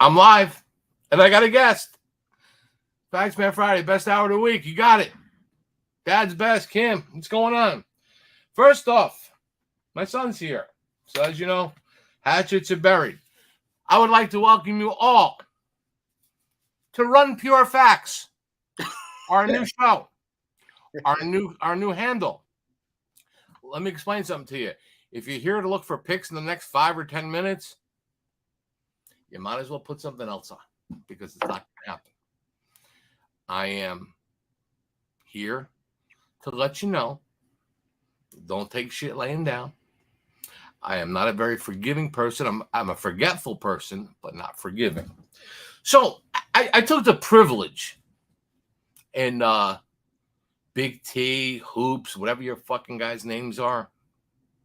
I'm live, and I got a guest. Factsman Friday, best hour of the week. You got it. Dad's best, Kim. What's going on? First off, my son's here. So as you know, hatchets are buried. I would like to welcome you all to Run Pure Facts, our new show, our new handle. Let me explain something to you. If you're here to look for picks in the next 5 or 10 minutes, you might as well put something else on because it's not going to happen. I am here to let you know, don't take shit laying down. I am not a very forgiving person. I'm a forgetful person, but not forgiving. So I took the privilege and Big T, Hoops, whatever your fucking guys' names are,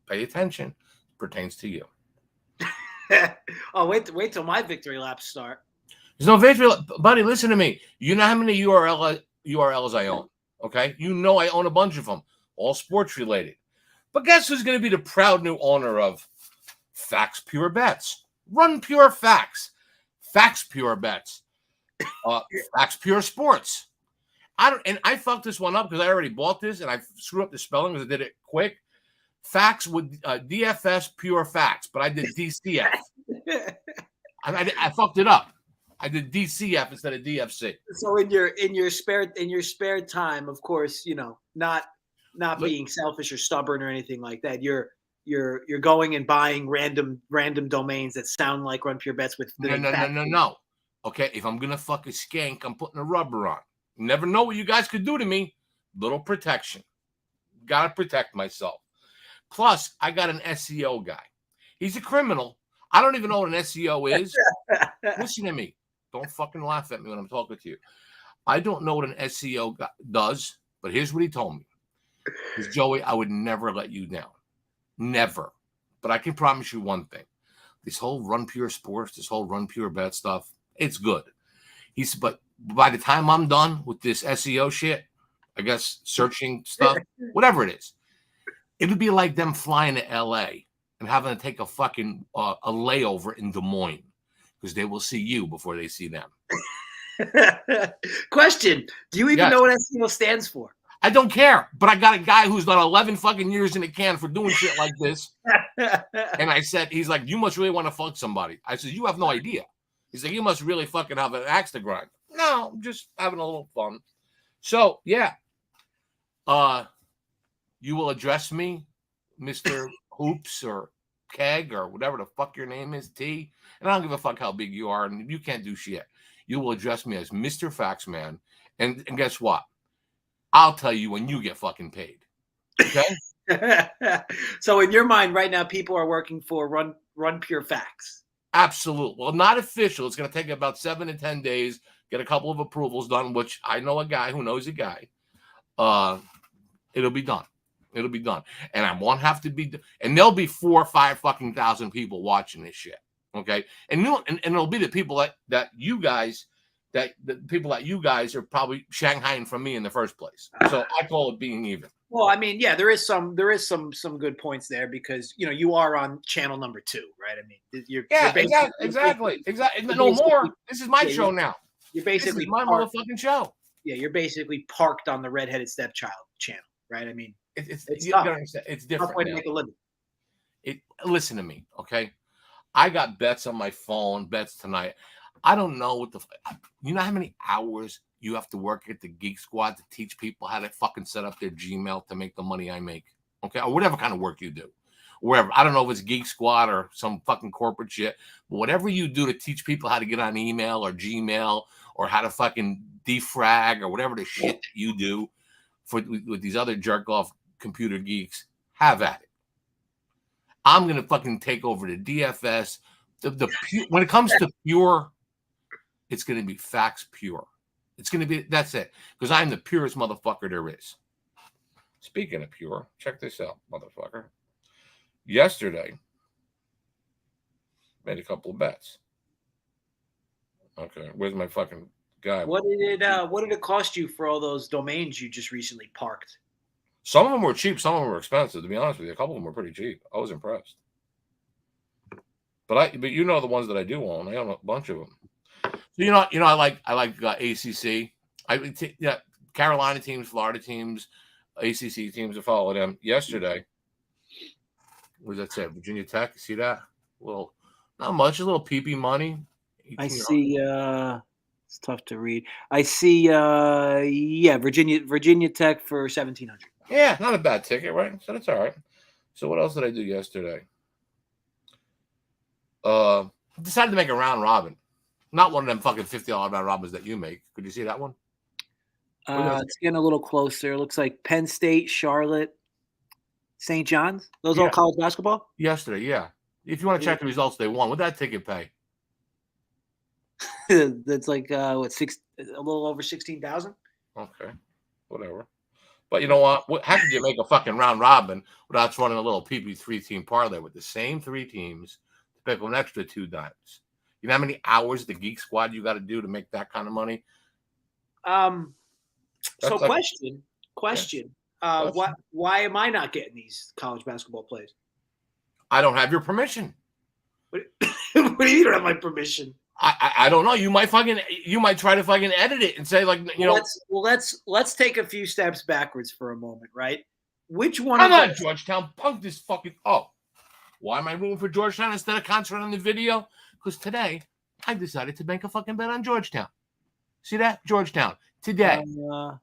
pay attention. It pertains to you. Oh, wait till my victory laps start. There's no victory, buddy. Listen to me. You know how many URLs I own? Okay, you know I own a bunch of them, all sports related. But guess who's going to be the proud new owner of Facts Pure Bets? Run Pure Facts, Facts Pure Bets, Facts Pure Sports. I fucked this one up because I already bought this and I screwed up the spelling because I did it quick. Facts with DFS Pure Facts, but I did DCF. I fucked it up. I did DCF instead of DFC. So in your spare time, of course, you know, not being selfish or stubborn or anything like that. You're going and buying random domains that sound like Run Pure Bets with no. Okay, if I'm gonna fuck a skank, I'm putting a rubber on. You never know what you guys could do to me. Little protection. Gotta protect myself. Plus, I got an SEO guy. He's a criminal. I don't even know what an SEO is. Listen to me. Don't fucking laugh at me when I'm talking to you. I don't know what an SEO guy does, but here's what he told me. Because, Joey, I would never let you down. Never. But I can promise you one thing. This whole Run Pure Sports, this whole Run Pure Bet stuff, it's good. But by the time I'm done with this SEO shit, I guess searching stuff, whatever it is, it would be like them flying to LA and having to take a fucking a layover in Des Moines because they will see you before they see them. Question: do you even know what SEO stands for? I don't care, but I got a guy who's done 11 fucking years in the can for doing shit like this. And I said, he's like, you must really want to fuck somebody. I said, you have no idea. He's like, you must really fucking have an axe to grind. No, I'm just having a little fun. So, yeah. You will address me, Mr. Hoops or Keg or whatever the fuck your name is, T. And I don't give a fuck how big you are, and you can't do shit. You will address me as Mr. Faxman. And guess what? I'll tell you when you get fucking paid. Okay? So in your mind right now, people are working for Run Pure Facts. Absolutely. Well, not official. It's going to take about 7 to 10 days, get a couple of approvals done, which I know a guy who knows a guy. It'll be done. It'll be done. And I won't have to be, and there'll be 4 or 5 fucking thousand people watching this shit. Okay. And it'll be the people that you guys are probably shanghaiing from me in the first place. So I call it being even. Well, I mean, yeah, there is some good points there because, you know, you are on channel number 2, right? I mean, you're exactly. No more. This is my show now. You're basically my motherfucking show. Yeah, you're basically parked on the redheaded stepchild channel, right? I mean, it's different. Tough way to make a living. Listen to me, okay? I got bets on my phone, bets tonight. I don't know you know how many hours you have to work at the Geek Squad to teach people how to fucking set up their Gmail to make the money I make, okay? Or whatever kind of work you do. Wherever. I don't know if it's Geek Squad or some fucking corporate shit, but whatever you do to teach people how to get on email or Gmail or how to fucking defrag or whatever the shit that you do with these other jerk-off computer geeks, have at it. I'm going to fucking take over the DFS. When it comes to pure, it's going to be Facts Pure. It's going to be, that's it. Because I'm the purest motherfucker there is. Speaking of pure, check this out, motherfucker. Yesterday, made a couple of bets. Okay, where's my fucking guy? What did it cost you for all those domains you just recently parked? Some of them were cheap, some of them were expensive. To be honest with you, a couple of them were pretty cheap. I was impressed. But you know the ones that I do own. I own a bunch of them. So I like ACC. Carolina teams, Florida teams, ACC teams. I follow them. Yesterday, what does that say? Virginia Tech. You see that? Well, not much. A little PP money. I see. It's tough to read. I see. Virginia Tech for 1,700. Yeah, not a bad ticket, right? So that's all right. So what else did I do yesterday? Decided to make a round robin. Not one of them fucking $50 round robins that you make. Could you see that one? It's getting a little closer. Looks like Penn State, Charlotte, St. John's. Those all college basketball? Yesterday, yeah. If you want to check the results, they won. What'd that ticket pay? That's like a little over 16,000. Okay, whatever. But you know what? How could you make a fucking round robin without running a little PP3 team parlay with the same 3 teams to pick an extra 2 dimes? You know how many hours the Geek Squad you got to do to make that kind of money? So question. Why am I not getting these college basketball plays? I don't have your permission. What do you mean you don't have my permission? I don't know. You might try to fucking edit it and say Let's take a few steps backwards for a moment, right? Which one? I'm not Georgetown. Punk this fucking. Oh, why am I rooting for Georgetown instead of concentrating on the video? Because today I decided to make a fucking bet on Georgetown. See that? Georgetown today. What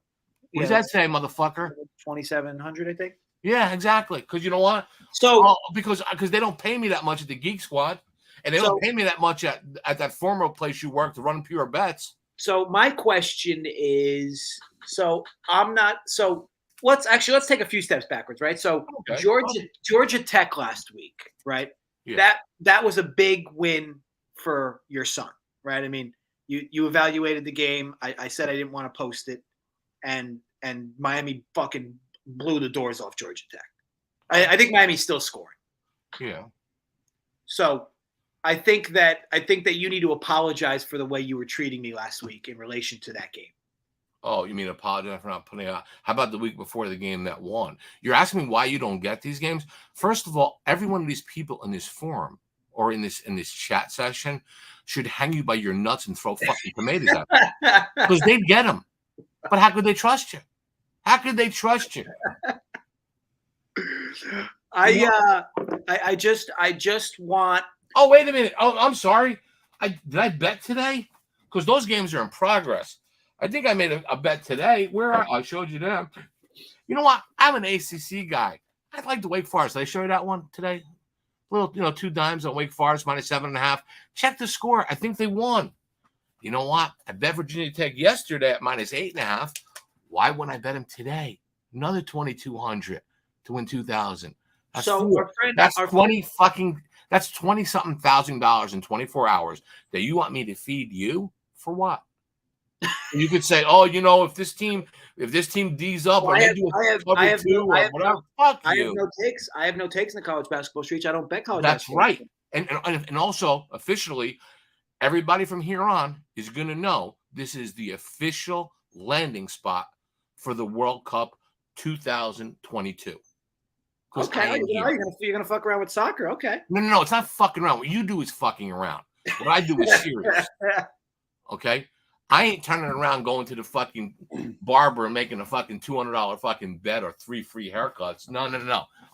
does that say, motherfucker? 2,700, I think. Yeah, exactly. Because you know what? So because they don't pay me that much at the Geek Squad, and they don't pay me that much at that former place you worked to run pure bets. So my question is, let's take a few steps backwards, right? So Georgia Tech last week, right? Yeah. That was a big win for your son, right? I mean, you evaluated the game. I said I didn't want to post it, and Miami fucking blew the doors off Georgia Tech. I think Miami's still scoring. Yeah. So I think that you need to apologize for the way you were treating me last week in relation to that game. Oh, you mean apologize for not putting it out? How about the week before the game that won? You're asking me why you don't get these games? First of all, every one of these people in this forum or in this chat session should hang you by your nuts and throw fucking tomatoes at them. Because they'd get them. But how could they trust you? How could they trust you? I just want. Oh, wait a minute. Oh, I'm sorry. Did I bet today? Because those games are in progress. I think I made a bet today. I showed you them. You know what? I'm an ACC guy. I like the Wake Forest. Did I show you that one today? Little, 2 dimes on Wake Forest minus 7.5. Check the score. I think they won. You know what? I bet Virginia Tech yesterday at minus 8.5. Why wouldn't I bet him today? Another 2,200 to win 2,000. That's that's $20-something thousand in 24 hours that you want me to feed you for what? You could say, oh, if this team D's up or they do fuck you. I have no takes. I have no takes in the college basketball streets. I don't bet college basketball. That's right. And also officially, everybody from here on is going to know this is the official landing spot for the World Cup 2022. Okay, you're gonna fuck around with soccer. Okay. No, it's not fucking around. What you do is fucking around. What I do is serious. Okay. I ain't turning around going to the fucking barber and making a fucking $200 fucking bet or 3 free haircuts. No.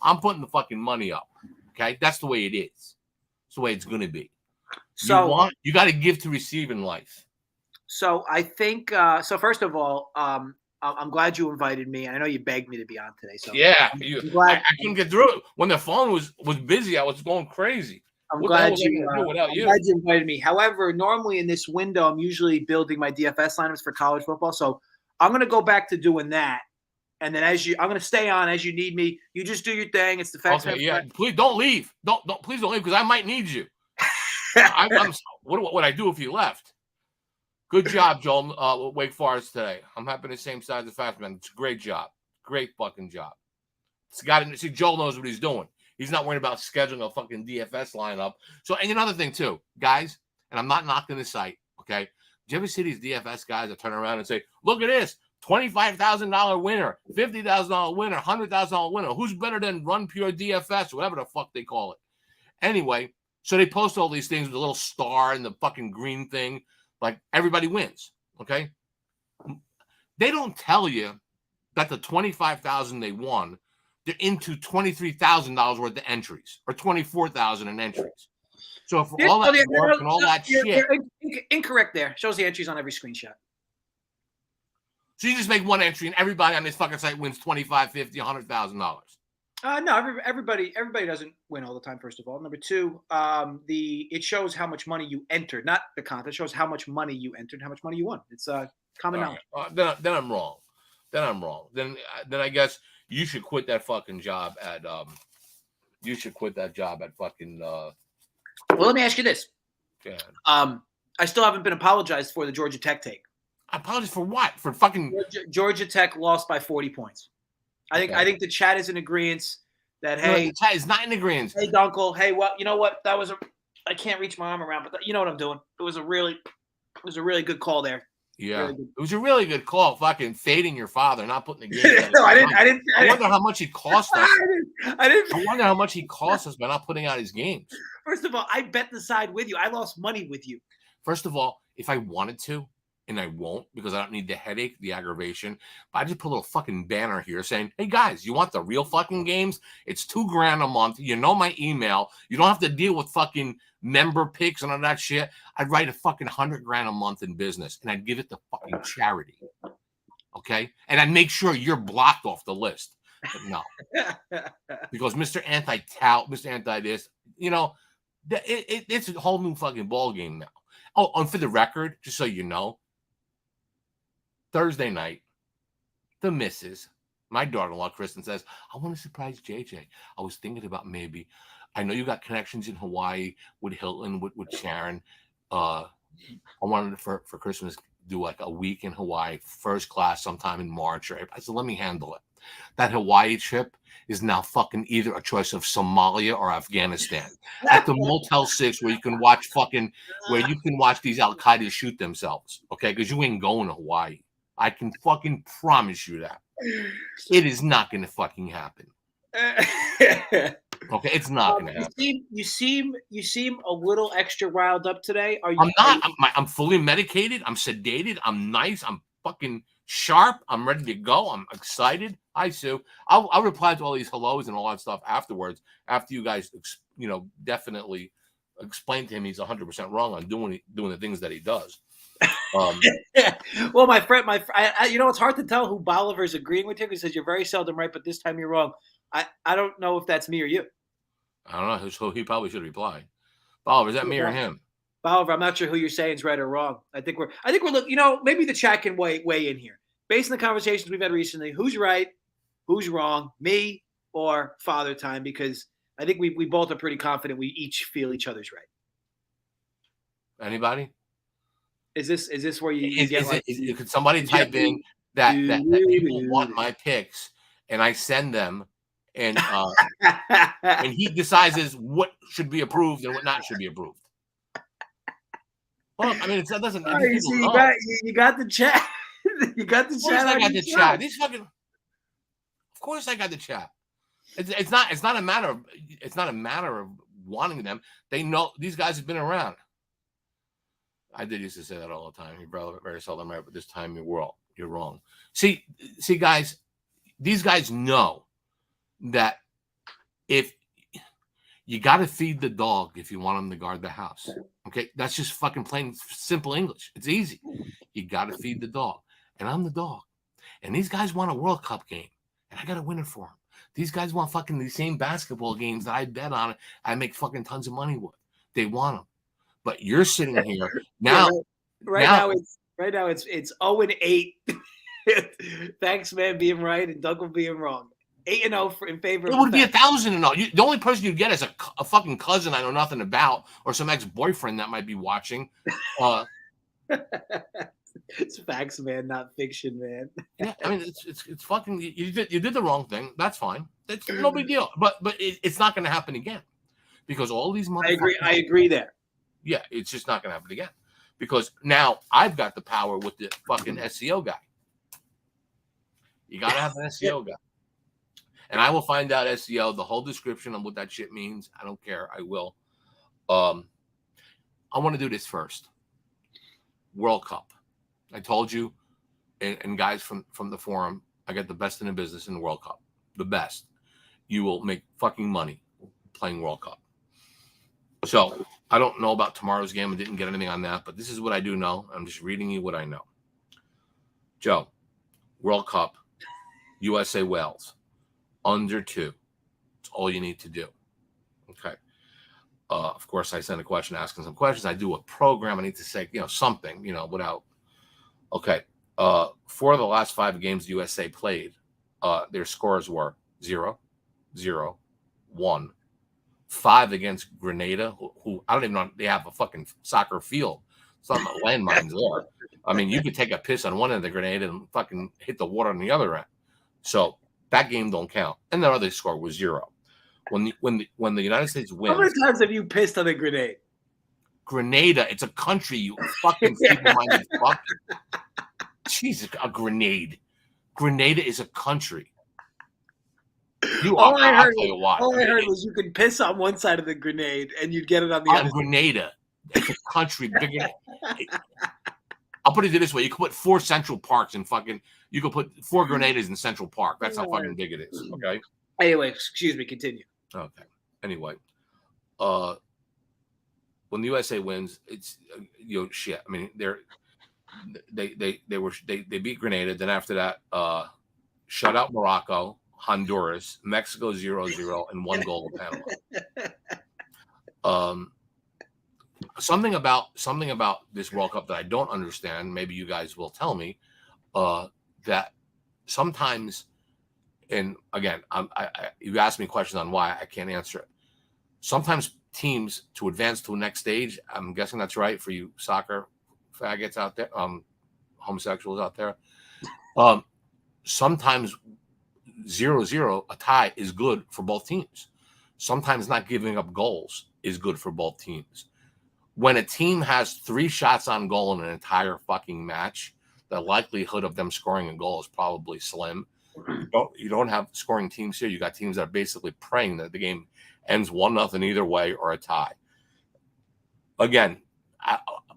I'm putting the fucking money up. Okay, that's the way it is. It's the way it's gonna be. So you got to give to receive in life. So I think. So first of all, I'm glad you invited me. I know you begged me to be on today. So yeah, I couldn't get through it when the phone was busy. I was going crazy. I'm glad you invited me. However, normally in this window, I'm usually building my DFS lineups for college football. So I'm going to go back to doing that. And then I'm going to stay on as you need me. You just do your thing. It's the Factsman. Okay, yeah. Please don't leave. Please don't leave because I might need you. What would I do if you left? Good job, Joel. Wake Forest today. I'm happy the same side as the Factsman. It's a great job. Great fucking job. Joel knows what he's doing. He's not worried about scheduling a fucking DFS lineup. So, and another thing too, guys, and I'm not knocking the site, okay? Do you ever see these DFS guys that turn around and say, look at this, $25,000 winner, $50,000 winner, $100,000 winner. Who's better than Run Pure DFS or whatever the fuck they call it? Anyway, so they post all these things with a little star and the fucking green thing. Like everybody wins. Okay. They don't tell you that the $25,000 they won, they're into $23,000 worth of entries or $24,000 in entries. So for all that work and all that shit, you're incorrect there. Shows the entries on every screenshot. So you just make one entry and everybody on this fucking site wins $25,000, $50,000, $100,000. No, everybody doesn't win all the time. First of all, number two, it shows how much money you entered, not the contest. It shows how much money you entered, how much money you won. It's common knowledge. Then I'm wrong. Then I guess you should quit that fucking job at You should quit that job at fucking. Well, let me ask you this. I still haven't been apologized for the Georgia Tech take. Apologize for what? For fucking Georgia Tech lost by 40 points. I think the chat is in agreement that the chat is not in agreement. Hey, Dunkel. Hey, you know what? I can't reach my arm around, but you know what I'm doing. It was a really good call there. Yeah, really it was a really good call. Fucking fading your father, not putting the game. No, I didn't. I wonder how much he cost us. I wonder how much he cost us by not putting out his games. First of all, I bet the side with you. I lost money with you. First of all, if I wanted to, and I won't because I don't need the headache, the aggravation, but I just put a little fucking banner here saying, hey guys, you want the real fucking games? It's $2,000 a month. You know my email. You don't have to deal with fucking member picks and all that shit. I'd write a fucking $100,000 a month in business and I'd give it to fucking charity. Okay? And I'd make sure you're blocked off the list. But no. Because Mr. Anti-tout, Mr. Anti-this, it's a whole new fucking ball game now. Oh, and for the record, just so you know, Thursday night, the missus, my daughter-in-law, Kristen, says, I want to surprise JJ. I was thinking about maybe, I know you got connections in Hawaii with Hilton, with Sharon. I wanted for Christmas do like a week in Hawaii, first class sometime in March or April. I said, let me handle it. That Hawaii trip is now fucking either a choice of Somalia or Afghanistan. At the Motel 6 where you can watch these Al-Qaeda shoot themselves, okay? Because you ain't going to Hawaii. I can fucking promise you that. It is not going to fucking happen. Okay, it's not going to happen. You seem a little extra riled up today. Are you? I'm not. I'm fully medicated. I'm sedated. I'm nice. I'm fucking sharp. I'm ready to go. I'm excited. Hi, Sue. I'll reply to all these hellos and all that stuff afterwards. After you guys, definitely explain to him he's 100% wrong on doing the things that he does. Well, my friend, it's hard to tell who Bolivar's agreeing with here. He says you're very seldom right, but this time you're wrong. I don't know if that's me or you. I don't know. So he probably should reply. Bolivar, is that me or him? Bolivar, I'm not sure who you're saying is right or wrong. I think we're looking. Maybe the chat can weigh in here based on the conversations we've had recently. Who's right? Who's wrong? Me or Father Time? Because I think we both are pretty confident we each feel each other's right. Anybody? Is this where you get could somebody type in that people want my picks and I send them and and he decides what should be approved and what not should be approved? Well, I mean, it doesn't. You got the chat. You got the chat. I got the chat. These fucking. Of course, I got the chat. It's not a matter of wanting them. They know these guys have been around. I did used to say that all the time. You're probably very seldom right, but this time you're wrong. See, guys, these guys know that if you got to feed the dog if you want him to guard the house. Okay, that's just fucking plain simple English. It's easy. You got to feed the dog, and I'm the dog. And these guys want a World Cup game, and I got to win it for them. These guys want fucking the same basketball games that I bet on. I make fucking tons of money with. They want them. But you're sitting here now. Right now it's 0-8. Factsman being right and Doug being wrong. 8-0 in favor. It would be 1,000-0. The only person you'd get is a fucking cousin I know nothing about, or some ex-boyfriend that might be watching. It's Factsman, not fiction, man. Yeah, I mean it's fucking. You did the wrong thing. That's fine. It's no big deal. But it's not going to happen again because all these motherfuckers. I agree there. Yeah, it's just not going to happen again because now I've got the power with the fucking SEO guy. You got to have an SEO guy. And I will find out SEO, the whole description of what that shit means. I don't care. I will. I want to do this first. World Cup. I told you, and guys from the forum, I got the best in the business in the World Cup. The best. You will make fucking money playing World Cup. So I don't know about tomorrow's game. I didn't get anything on that, but this is what I do know. I'm just reading you what I know. Joe, World Cup, USA Wales, under 2. That's all you need to do. Okay. Of course, I send a question asking some questions. I do a program. I need to say, something, without. Okay. 4 of the last 5 games the USA played, their scores were 0, 0, 1. 5 against Grenada, who I don't even know, they have a fucking soccer field. It's not landmines there. I mean, you could take a piss on one end of the Grenada and fucking hit the water on the other end. So that game don't count. And their other score was 0. When the United States wins, how many times have you pissed on a grenade? Grenada, it's a country, you fucking feeble-minded fuck. Jesus, a grenade. Grenada is a country. All I heard was you could piss on one side of the grenade and you'd get it on the other. Grenada, it's a country bigger. I'll put it this way: you could put 4 Central Parks in fucking. You could put 4 Grenadas in Central Park. That's how fucking big it is. Okay. Anyway, excuse me. Continue. Okay. Anyway, when the USA wins, it's shit. I mean, they beat Grenada. Then after that, shut out Morocco, Honduras, Mexico 0-0, and 1 goal of Panama. Something about this World Cup that I don't understand. Maybe you guys will tell me that sometimes, and again, you asked me questions on why I can't answer it. Sometimes teams to advance to the next stage. I'm guessing that's right for you soccer faggots out there, homosexuals out there. Sometimes 0-0, a tie is good for both teams. Sometimes not giving up goals is good for both teams. When a team has 3 shots on goal in an entire fucking match, the likelihood of them scoring a goal is probably slim. You don't have scoring teams here. You got teams that are basically praying that the game ends 1-0 either way or a tie. Again,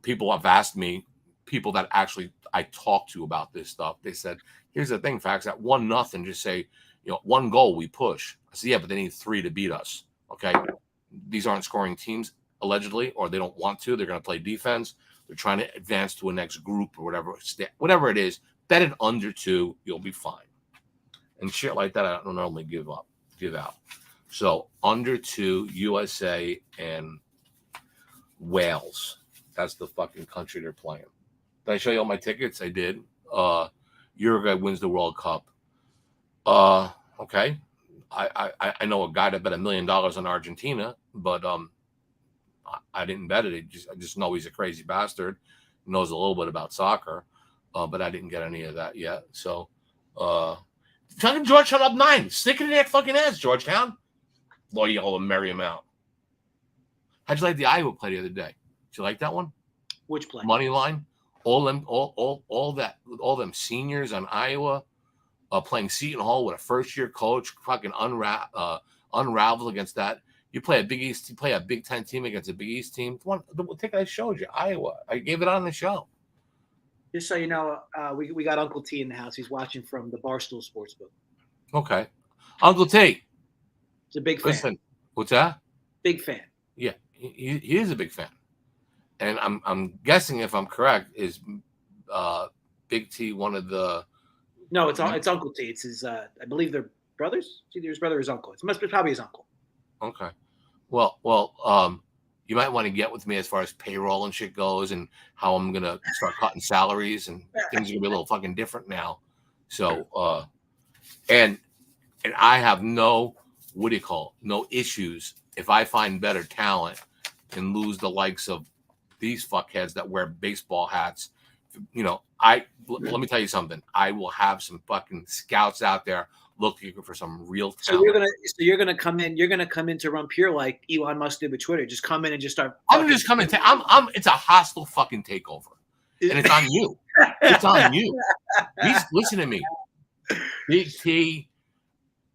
people have asked me, people that actually I talked to about this stuff, they said, here's the thing, Facts, at 1-0, just say, 1 goal we push. I said, yeah, but they need 3 to beat us. Okay. These aren't scoring teams, allegedly, or they don't want to. They're going to play defense. They're trying to advance to a next group or whatever it is. Bet it under 2, you'll be fine. And shit like that, I don't normally give out. So under 2, USA and Wales. That's the fucking country they're playing. Did I show you all my tickets? I did. Uruguay wins the World Cup. Okay. I know a guy that bet $1 million on Argentina, but I didn't bet it. I just know he's a crazy bastard. He knows a little bit about soccer, but I didn't get any of that yet. So, fucking Georgetown up 9. Stick it in that fucking ass, Georgetown. Loyal and marry him out. How'd you like the Iowa play the other day? Did you like that one? Which play? Money line. All them seniors on Iowa playing Seton Hall with a first-year coach, fucking unraveled against that. You play a Big East, you play a Big Ten team against a Big East team. The ticket I showed you, Iowa. I gave it on the show. Just so you know, we got Uncle T in the house. He's watching from the Barstool Sportsbook. Okay, Uncle T. He's a big fan. Listen, what's that? Big fan. Yeah, he is a big fan, and I'm guessing, if I'm correct, is Big T one of the? No, it's Uncle T. It's his. I believe they're brothers. It's either his brother or his uncle. It must be probably his uncle. Okay. Well, you might want to get with me as far as payroll and shit goes, and how I'm gonna start cutting salaries, and things are gonna be a little fucking different now. So, and I have no issues if I find better talent and lose the likes of these fuckheads that wear baseball hats. Let me tell you something. I will have some fucking scouts out there looking for some real talent. So you're gonna come in. You're gonna come in to run pure like Elon Musk did with Twitter. Just come in and just start. I'm just coming. It's a hostile fucking takeover, and it's on you. It's on you. Listen to me, Big T,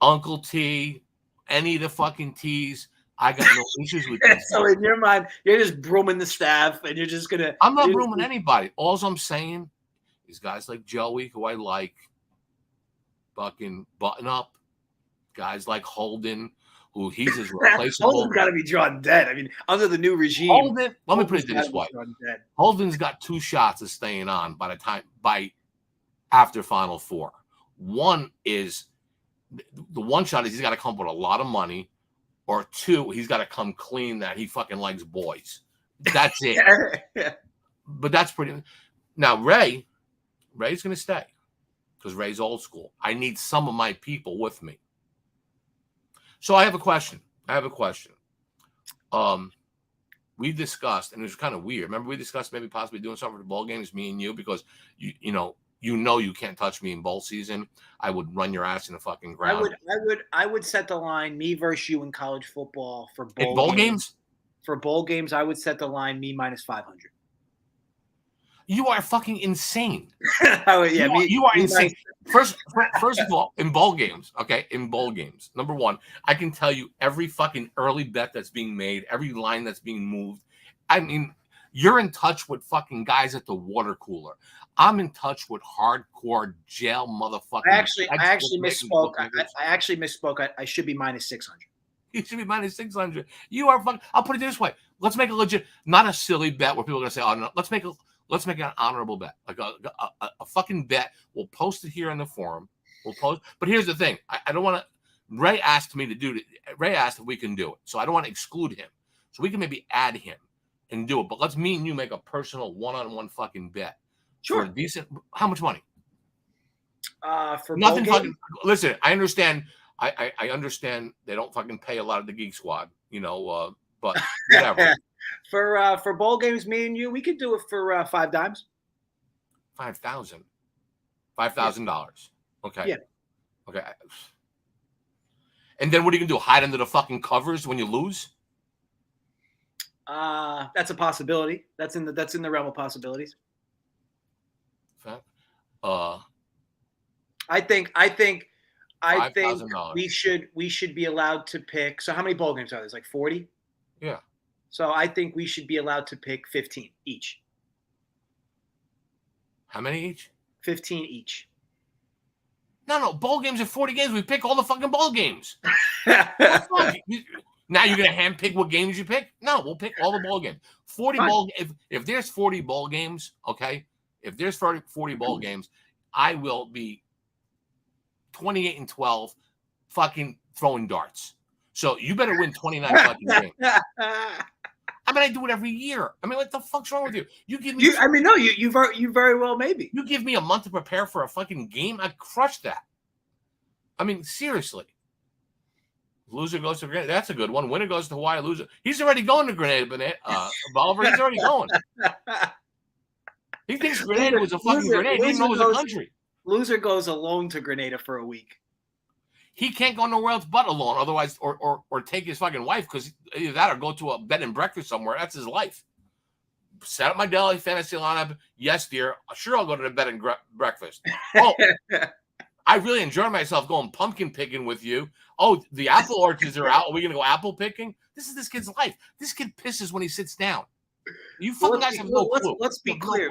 Uncle T, any of the fucking T's. I got no issues with this. So in your mind, you're just brooming the staff, and you're just gonna. I'm not brooming anybody. All I'm saying is guys like Joey, who I like, fucking button up. Guys like Holden, who he's as replaceable. Holden's got to be drawn dead. I mean, under the new regime. Holden, let me put it this way: Holden's got 2 shots of staying on by after Final Four. One is the one shot is he's got to come up with a lot of money, or 2, he's got to come clean that he fucking likes boys. That's it. But that's pretty. Now Ray's going to stay because Ray's old school. I need some of my people with me. So I have a question. We discussed, and it was kind of weird. Remember, we discussed maybe possibly doing something for the ball games, me and you, because you know you can't touch me in bowl season. I would run your ass in the fucking ground. I would set the line me versus you in college football for bowl games. For bowl games, I would set the line me minus 500. You are fucking insane. You are insane. First of all, in bowl games, number one, I can tell you every fucking early bet that's being made, every line that's being moved. I mean, you're in touch with fucking guys at the water cooler. I'm in touch with hardcore jail motherfuckers. I actually misspoke. I should be minus 600. You should be minus 600. You are fucking. I'll put it this way. Let's make a legit, not a silly bet where people are gonna say, "Oh no." Let's make an honorable bet, like a fucking bet. We'll post it here in the forum. But here's the thing. I don't want to. Ray asked me to do it. Ray asked if we can do it, so I don't want to exclude him. So we can maybe add him and do it. But let's me and you make a personal one-on-one fucking bet. Sure. For a decent. How much money? For nothing. Fucking. Listen, I understand. I understand they don't fucking pay a lot of the Geek Squad, but whatever. For bowl games, me and you, we could do it for 5 dimes. $5,000. Okay. Yeah. Okay. And then what are you gonna do? Hide under the fucking covers when you lose? That's a possibility. That's in the realm of possibilities. I think we should be allowed to pick. So how many bowl games are there? There's like 40? Yeah. So I think we should be allowed to pick 15 each. How many each? 15 each. No. Bowl games are 40 games. We pick all the fucking bowl games. Now you're going to handpick what games you pick? No, we'll pick all the bowl games. 40 Fine. bowl. If there's 40 bowl games, okay? If there's 40 bowl games, I will be 28-12 fucking throwing darts. So you better win 29 fucking games. I mean, I do it every year. I mean, what the fuck's wrong with you? You give me. You very well maybe. You give me a month to prepare for a fucking game, I'd crush that. I mean, seriously. Loser goes to Grenada. That's a good one. Winner goes to Hawaii. Loser. He's already going to Grenada. Bolivar. He's already going. He thinks Grenada was a fucking grenade. He didn't know it was a country. Loser goes alone to Grenada for a week. He can't go nowhere else but alone, otherwise, or take his fucking wife, because either that or go to a bed and breakfast somewhere. That's his life. Set up my daily fantasy lineup. Yes, dear. Sure, I'll go to the bed and breakfast. Oh, I really enjoy myself going pumpkin picking with you. Oh, the apple orchards are out. Are we going to go apple picking? This is this kid's life. This kid pisses when he sits down. You fucking guys have no clue. Let's be clear.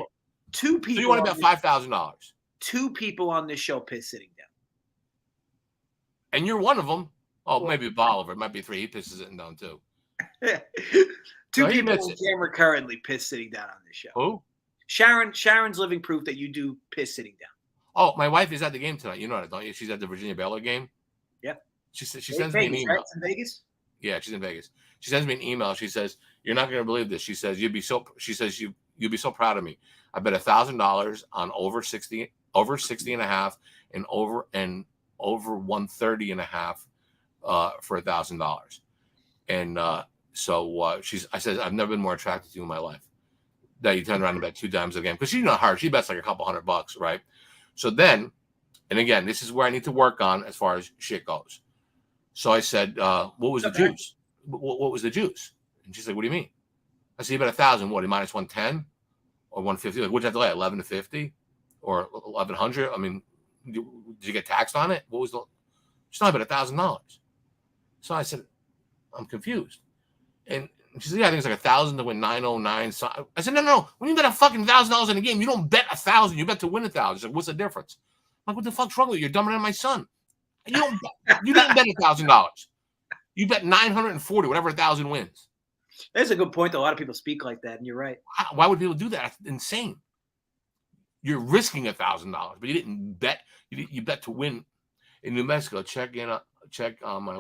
2 people. So you want to bet $5,000? 2 people on this show piss sitting down. And you're one of them. Oh, maybe Bolivar. It might be 3. He pisses it down too. 2 people on camera currently piss sitting down on this show. Who? Sharon's living proof that you do piss sitting down. Oh, my wife is at the game tonight. You know that, don't you? She's at the Virginia Baylor game. Yeah. She sends me an email. Right? It's in Vegas? Yeah, she's in Vegas. She sends me an email. She says, "You're not going to believe this." She says, "You'd be so proud of me. I bet $1,000 on over 60 and a half, and over 130 and a half for $1,000." And so I said, "I've never been more attracted to you in my life." That you turn around and bet 2 times a game, because she's not hard. She bets like a couple $100, right? So then, and again, this is where I need to work on as far as shit goes. So I said, "What was the juice? What was the juice?" And she's like, "What do you mean?" I said, "You bet 1,000. What? Minus 110 or 150? Like, what'd you have to lay? 1150 or 1100? I mean, did you get taxed on it? What was the?" She's not bet $1,000. So I said, I'm confused. And she said, yeah, I think it's like 1,000 to win 909. So I said, no. When you bet $1,000 in a game, you don't bet 1,000. You bet to win 1,000. She's like, what's the difference? I'm like, what the fuck's wrong with you? You're dumber than my son. You didn't bet $1,000. You bet 940, whatever 1,000 wins. That's a good point, though. A lot of people speak like that, and you're right. Why would people do that? That's insane. You're risking $1,000, but you didn't bet. You bet to win in New Mexico. Check on my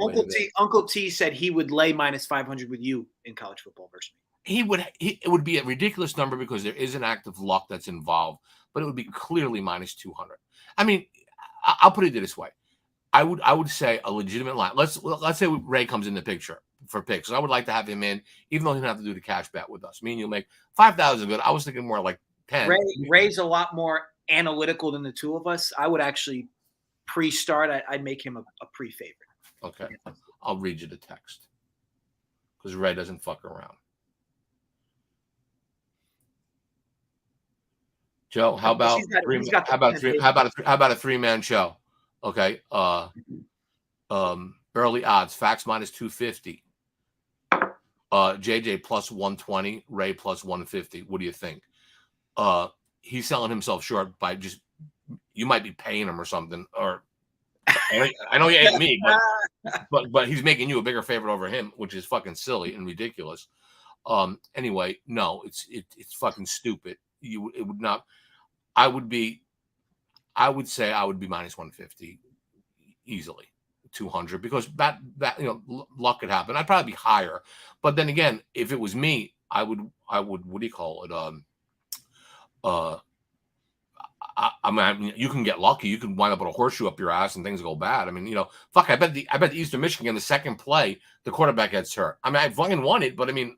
Uncle T said he would lay -500 with you in college football versus me. It would be a ridiculous number because there is an act of luck that's involved, but it would be clearly -200. I mean, I'll put it this way. I would say a legitimate line. Let's say Ray comes in the picture for picks. I would like to have him in, even though he doesn't have to do the cash bet with us. Me and you'll make 5,000 good. I was thinking more like 10. Ray's a lot more analytical than the two of us. I would actually pre-start. I'd make him a pre-favorite. Okay, I'll read you the text because Ray doesn't fuck around. Joe, how about a 3-man show? Okay. Early odds, Facts -250. JJ +120, Ray +150. What do you think? He's selling himself short by just, you might be paying him or something, or I know he ain't me, but he's making you a bigger favorite over him, which is fucking silly and ridiculous. Anyway, no, it's fucking stupid. It would not. I would say I would be -150 easily, 200, because that luck could happen. I'd probably be higher, but then again, if it was me, I would what do you call it? I mean, you can get lucky. You can wind up with a horseshoe up your ass and things go bad. I mean, fuck. I bet the Eastern Michigan, the second play, the quarterback gets hurt. I mean, I fucking won it, but I mean,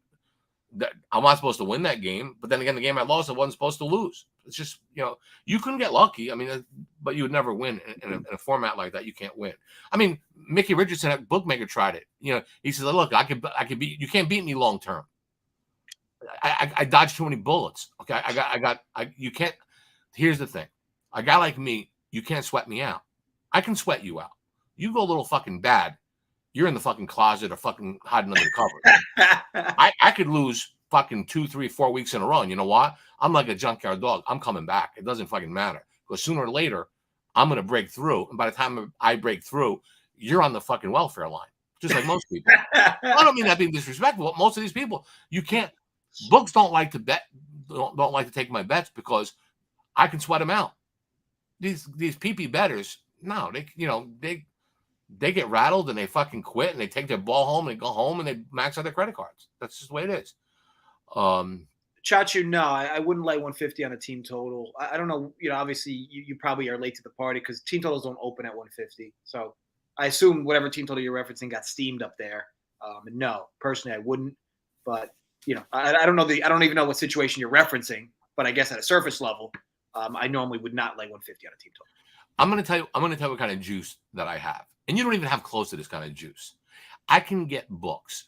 I'm not supposed to win that game. But then again, the game I lost, I wasn't supposed to lose. It's just, you couldn't get lucky. I mean, but you would never win in a format like that. You can't win. I mean, Mickey Richardson at Bookmaker tried it. He says, look, I could beat you. Can't beat me long term. I dodged too many bullets. Okay, you can't. Here's the thing. A guy like me, you can't sweat me out. I can sweat you out. You go a little fucking bad, you're in the fucking closet or fucking hiding under the covers. I could lose fucking 2, 3, 4 weeks in a row. And you know what? I'm like a junkyard dog. I'm coming back. It doesn't fucking matter. Because sooner or later, I'm going to break through. And by the time I break through, you're on the fucking welfare line. Just like most people. I don't mean that being disrespectful, but most of these people, you can't. Books don't like to bet. Don't like to take my bets because I can sweat them out. These PP bettors, no, they get rattled and they fucking quit and they take their ball home and they go home and they max out their credit cards. That's just the way it is. Chachu, no, I wouldn't lay 150 on a team total. I don't know. Obviously you probably are late to the party because team totals don't open at 150. So I assume whatever team total you're referencing got steamed up there. And no, personally, I wouldn't. But I don't know I don't even know what situation you're referencing. But I guess at a surface level, I normally would not lay 150 on a team total. I'm going to tell you what kind of juice that I have. And you don't even have close to this kind of juice. I can get books,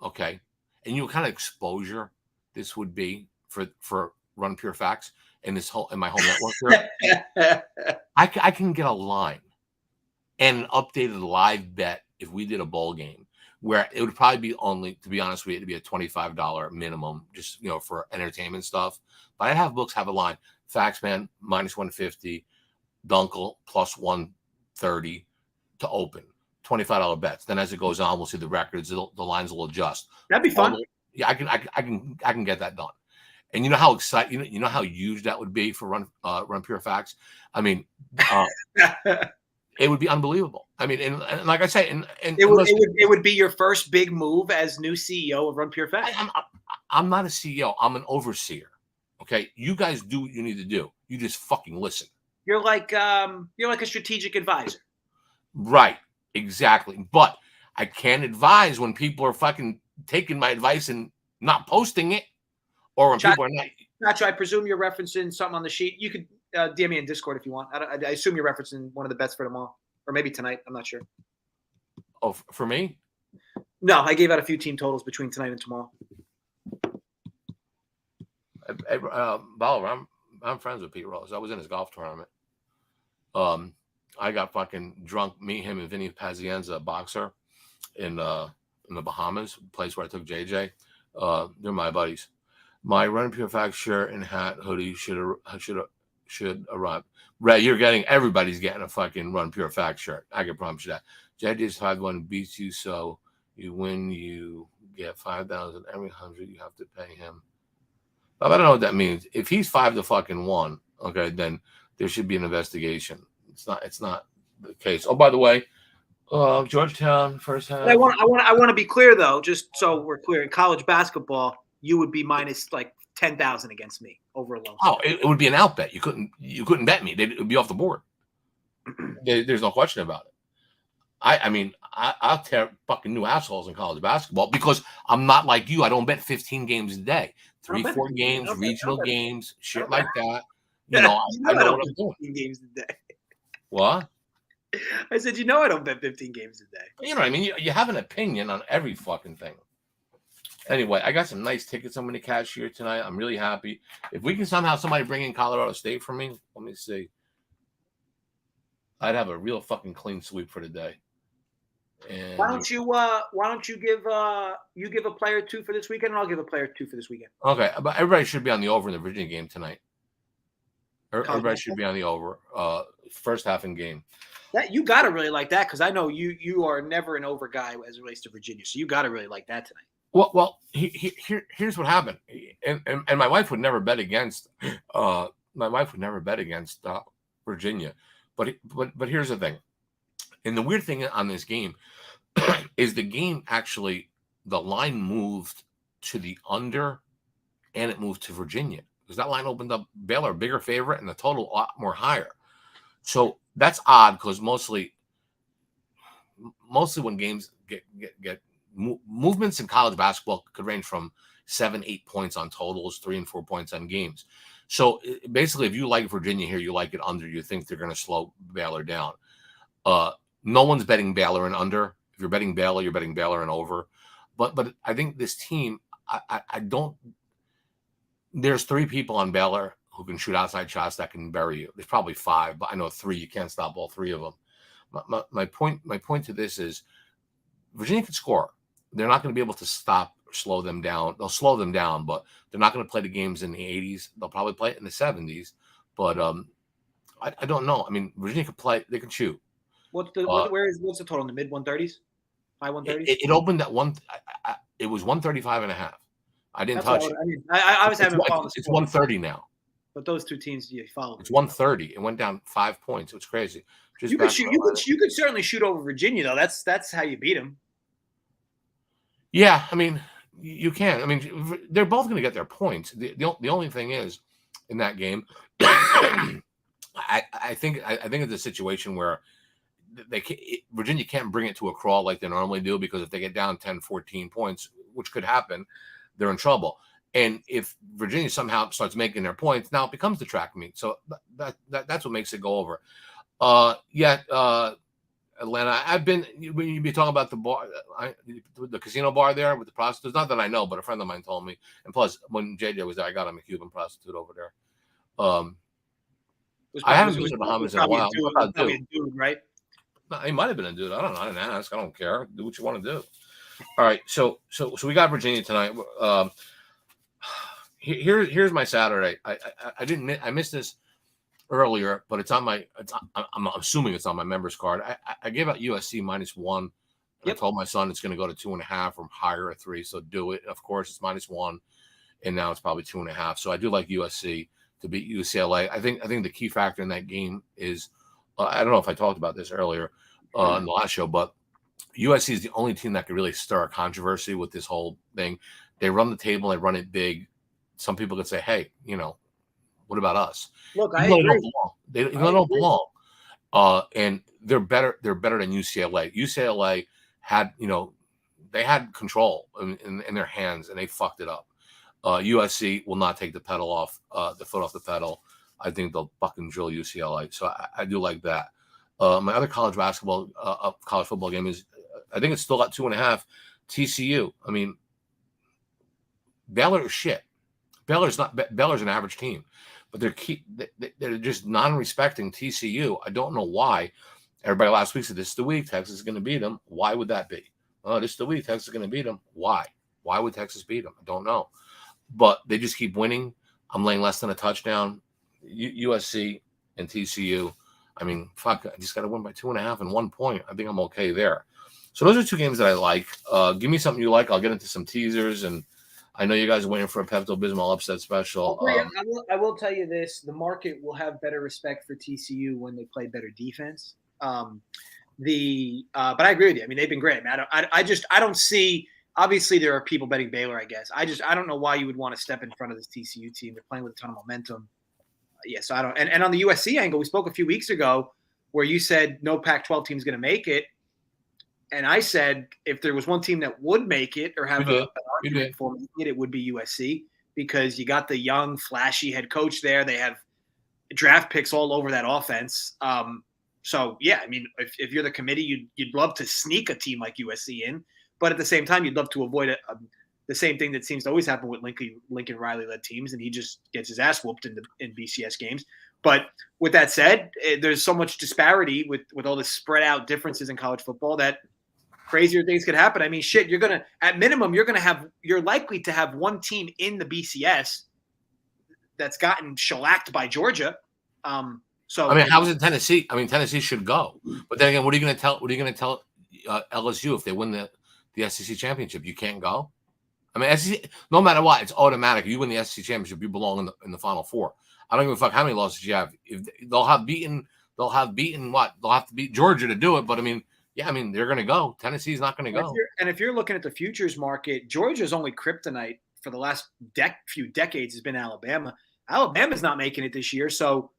okay? And what kind of exposure this would be for Run Pure Facts in my home network here. I can get a line and an updated live bet if we did a bowl game where it would probably be only, to be honest with you, it'd be a $25 minimum, just for entertainment stuff. But I'd have books have a line. Factsman -150, Dunkel +130 to open. $25 bets. Then as it goes on, we'll see the records. The lines will adjust. That'd be fun. Yeah, I can get that done. And you know how exciting, you know how huge that would be for Run Pure Facts. I mean, it would be unbelievable. I mean, and like I say, and it would be your first big move as new CEO of Run Pure Facts. I'm not a CEO. I'm an overseer. Okay, you guys do what you need to do. You just fucking listen. You're like a strategic advisor. Right, exactly. But I can't advise when people are fucking taking my advice and not posting it, or when people are not. Nacho, I presume you're referencing something on the sheet. You could DM me in Discord if you want. I assume you're referencing one of the bets for tomorrow, or maybe tonight. I'm not sure. Oh, for me? No, I gave out a few team totals between tonight and tomorrow. Baller, I'm friends with Pete Rose. I was in his golf tournament. I got fucking drunk. Me, him, and Vinny Pazienza, a boxer, in in the Bahamas, place where I took JJ. They're my buddies. My Run Pure Fact shirt and hat hoodie should arrive. Ray, everybody's getting a fucking Run Pure Fact shirt. I can promise you that. JJ's 5-1 beats you, so you win. You get 5,000 every 100. You have to pay him. But I don't know what that means. If he's 5-1, okay, then there should be an investigation. It's not the case. Oh, by the way, Georgetown first half. I want to be clear though, just so we're clear. In college basketball, you would be minus like 10,000 against me over a low. Oh, it would be an out bet. You couldn't bet me. It would be off the board. There's no question about it. I'll tear fucking new assholes in college basketball because I'm not like you. I don't bet 15 games a day. 3-4 games, regional games, shit like that. I know what I'm doing. 15 games a day. What? I said, I don't bet 15 games a day. You know what I mean? You have an opinion on every fucking thing. Anyway, I got some nice tickets I'm going to cash here tonight. I'm really happy. If we can somehow somebody bring in Colorado State for me, let me see. I'd have a real fucking clean sweep for the day. And why don't you give a player 2 for this weekend, and I'll give a player 2 for this weekend. Okay, but everybody should be on the over in the Virginia game tonight. Everybody should be on the over first half in game. That you gotta really like that because I know you are never an over guy as it relates to Virginia, so you gotta really like that tonight. Well, here's what happened, and my wife would never bet against. Virginia, but here's the thing, and the weird thing on this game is the game actually the line moved to the under, and it moved to Virginia because that line opened up Baylor a bigger favorite and the total a lot more higher. So that's odd because mostly when games get movements in college basketball could range from 7-8 points on totals, 3 and 4 points on games. So basically, if you like Virginia here, you like it under. You think they're going to slow Baylor down. No one's betting Baylor and under. If you're betting Baylor, you're betting Baylor and over. But I think this team, I don't. There's 3 people on Baylor who can shoot outside shots that can bury you. There's probably 5, but I know 3. You can't stop all 3 of them. My point to this is Virginia can score. They're not going to be able to stop or slow them down. They'll slow them down, but they're not going to play the games in the 80s. They'll probably play it in the 70s. But I don't know. I mean, Virginia can play. They can shoot. What's the total in the mid 130s? High 130s? It opened at one. It was 135.5. I didn't touch it. I was having fun. It's 130 now. But those 2 teams, you follow. It's 130. It went down 5 points. It was crazy. You could certainly shoot over Virginia though. That's how you beat them. Yeah, I mean, you can. I mean, they're both going to get their points. The only thing is, in that game, I think it's a situation where Virginia can't bring it to a crawl like they normally do because if they get down 10, 14 points, which could happen, they're in trouble. And if Virginia somehow starts making their points, now it becomes the track meet. So that's what makes it go over. Atlanta, when you be talking about the bar, the casino bar there with the prostitutes, not that I know, but a friend of mine told me. And plus, when JJ was there, I got him a Cuban prostitute over there. I haven't been to the Bahamas in a while. Probably a dude, right? No, he might have been a dude. I don't know. I didn't ask. I don't care. Do what you want to do. All right. So we got Virginia tonight. Here's my Saturday. I missed this earlier, but I'm assuming it's on my members card. I gave out USC -1. Yep. I told my son it's going to go to 2.5 or higher at 3. So do it. Of course, it's -1, and now it's probably 2.5. So I do like USC to beat UCLA. I think the key factor in that game is I don't know if I talked about this earlier in the last show, but USC is the only team that could really stir a controversy with this whole thing. They run the table, they run it big. Some people could say, "Hey, what about us?" Look, I agree. They don't belong. And they're better than UCLA. UCLA had, they had control in their hands and they fucked it up. USC will not take the foot off the pedal. I think they'll fucking drill UCLA. So I do like that. My other college football game is, I think it's still at 2.5. TCU. I mean, Baylor is shit. Baylor's an average team, but they're just non-respecting TCU. I don't know why. Everybody last week said this is the week Texas is going to beat them. Why would that be? oh, this is the week Texas is going to beat them. Why? Why would Texas beat them? I don't know. But they just keep winning. I'm laying less than a touchdown. USC and TCU. I mean, fuck, I just got to win by 2.5 and 1 point. I think I'm okay there. So those are two games that I like. Give me something you like. I'll get into some teasers. And I know you guys are waiting for a Pepto-Bismol upset special. I will tell you this. The market will have better respect for TCU when they play better defense. But I agree with you. I mean, they've been great, man. I don't see. Obviously, there are people betting Baylor. I guess I don't know why you would want to step in front of this TCU team. They're playing with a ton of momentum. Yeah, so I don't. And on the USC angle, we spoke a few weeks ago where you said no Pac-12 team is going to make it, and I said if there was one team that would make it or have an argument for it would be USC because you got the young, flashy head coach there. They have draft picks all over that offense. So yeah, I mean, if you're the committee, you'd love to sneak a team like USC in. But at the same time, you'd love to avoid the same thing that seems to always happen with Lincoln Riley-led teams, and he just gets his ass whooped in BCS games. But with that said, there's so much disparity with all the spread out differences in college football that crazier things could happen. I mean, shit, at minimum, you're likely to have one team in the BCS that's gotten shellacked by Georgia. So I mean, how is it Tennessee? I mean, Tennessee should go. But then again, what are you going to tell LSU if they win the SEC championship? You can't go. I mean, SEC, no matter what, it's automatic. You win the SEC championship, you belong in the Final Four. I don't give a fuck how many losses you have. If they'll have beaten what? They'll have to beat Georgia to do it. But I mean, yeah, I mean they're going to go. Tennessee's not going to go. If you're looking at the futures market, Georgia's only kryptonite for the last few decades has been Alabama. Alabama's not making it this year, so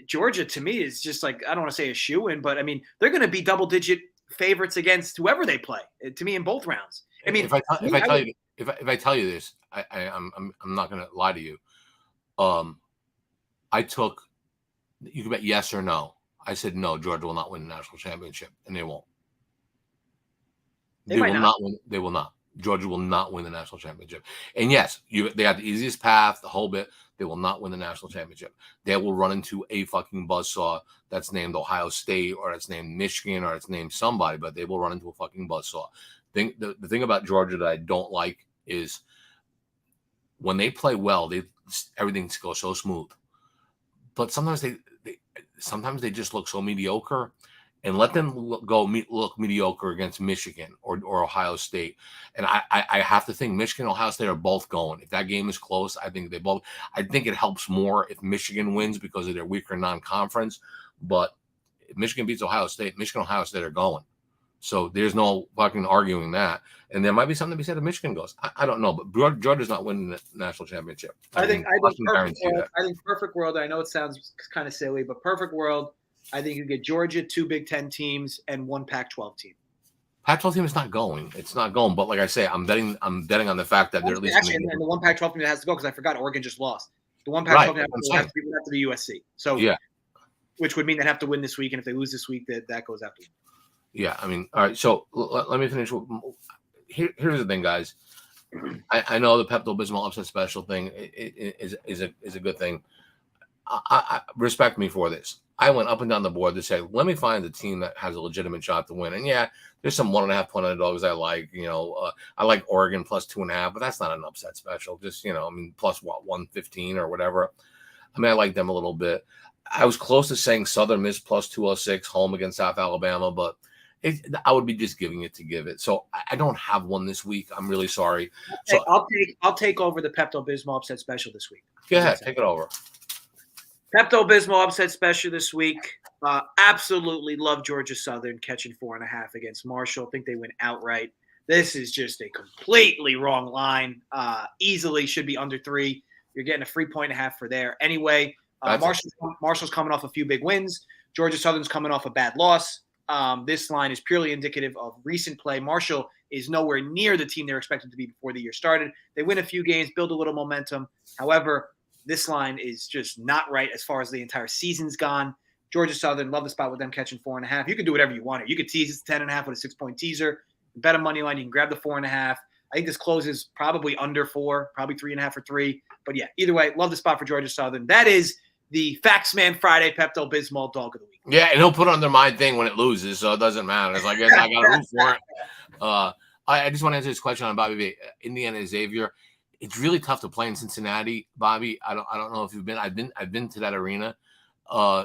Georgia to me is just like I don't want to say a shoo-in, but I mean they're going to be double-digit favorites against whoever they play. To me, in both rounds. I mean, if I tell you this, I'm not going to lie to you. I took. You can bet yes or no. I said no. Georgia will not win the national championship, and they won't. They will not win. They will not. Georgia will not win the national championship. And yes, they got the easiest path, the whole bit. They will not win the national championship. They will run into a fucking buzzsaw that's named Ohio State or it's named Michigan or it's named somebody, but they will run into a fucking buzzsaw. The thing about Georgia that I don't like is when they play well, everything goes so smooth. But sometimes they just look so mediocre. And let them look mediocre against Michigan or Ohio State. And I have to think Michigan and Ohio State are both going. If that game is close, I think it helps more if Michigan wins because of their weaker non-conference. But if Michigan beats Ohio State, Michigan and Ohio State are going. So there's no fucking arguing that. And there might be something to be said if Michigan goes. I don't know, but Georgia's not winning the national championship. I think perfect world. I know it sounds kind of silly, but perfect world. I think you get Georgia, 2 Big Ten teams, and 1 Pac-12 team. Pac-12 team is not going. It's not going. But like I say, I'm betting on the fact that they're at least and the 1 Pac-12 team that has to go because I forgot Oregon just lost. The 1 Pac-12 team has to be USC. So yeah, which would mean they have to win this week, and if they lose this week, that goes after. Yeah, I mean, all right. So let me finish. Here's the thing, guys. I know the Pepto-Bismol upset special thing is a good thing. I respect me for this. I went up and down the board to say, let me find a team that has a legitimate shot to win. And yeah, there's some 1.5 point underdogs I like. I like Oregon plus 2.5, but that's not an upset special. Just plus 115 or whatever. I mean, I like them a little bit. I was close to saying Southern Miss plus 206 home against South Alabama, but I would be just giving it to give it. So I don't have one this week. I'm really sorry. So I'll take over the Pepto-Bismol upset special this week. Go ahead, take it over. Pepto-Bismol upset special this week. Absolutely love Georgia Southern catching 4.5 against Marshall. I think they win outright. This is just a completely wrong line. Easily should be under 3. You're getting a free 1.5 for there. Anyway, Marshall's coming off a few big wins. Georgia Southern's coming off a bad loss. This line is purely indicative of recent play. Marshall is nowhere near the team they're expected to be before the year started. They win a few games, build a little momentum. However, this line is just not right as far as the entire season's gone. Georgia Southern, love the spot with them catching 4.5. You can do whatever you want. You could tease it to 10.5 with a 6-point teaser. Bet a money line. You can grab the 4.5. I think this closes probably under 4, probably 3.5 or 3. But yeah, either way, love the spot for Georgia Southern. That is the Factsman Friday Pepto-Bismol dog of the week. Yeah, and he'll put on their mind thing when it loses, so it doesn't matter. It's like, I guess I got to root for it. I just want to answer this question on Bobby V. Indiana Xavier. It's really tough to play in Cincinnati, Bobby. I don't know if you've been. I've been to that arena.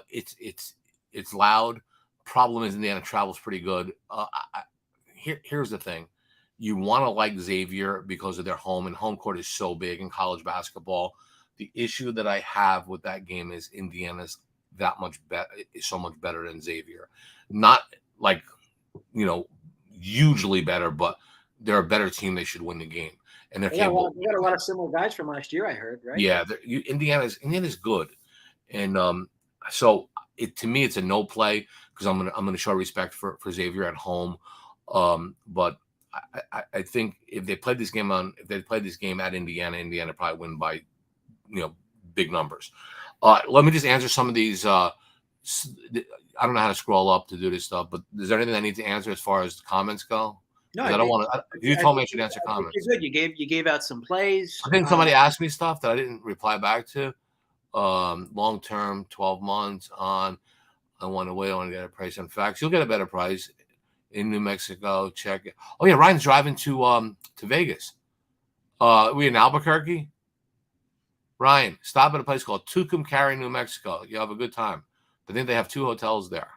It's loud. Problem is Indiana travels pretty good. Here's the thing. You want to like Xavier because of their home, and home court is so big in college basketball. The issue that I have with that game is Indiana's that much better, is so much better than Xavier. Not like, hugely better, but they're a better team. They should win the game. And they're capable. We got a lot of similar guys from last year, I heard, right? Yeah, Indiana's good, and so to me it's a no play because I'm gonna show respect for Xavier at home, but I think if they played this game at Indiana, Indiana probably win by big numbers. Let me just answer some of these. I don't know how to scroll up to do this stuff, but is there anything I need to answer as far as the comments go? No, I don't want to. You told me I should answer comments. You're good. You gave out some plays. I think somebody asked me stuff that I didn't reply back to. Long term, 12 months on. I want to wait. I want to get a price on Facts. You'll get a better price in New Mexico. Check it. Oh yeah, Ryan's driving to Vegas. We in Albuquerque. Ryan, stop at a place called Tucumcari, New Mexico. You have a good time. I think they have 2 hotels there.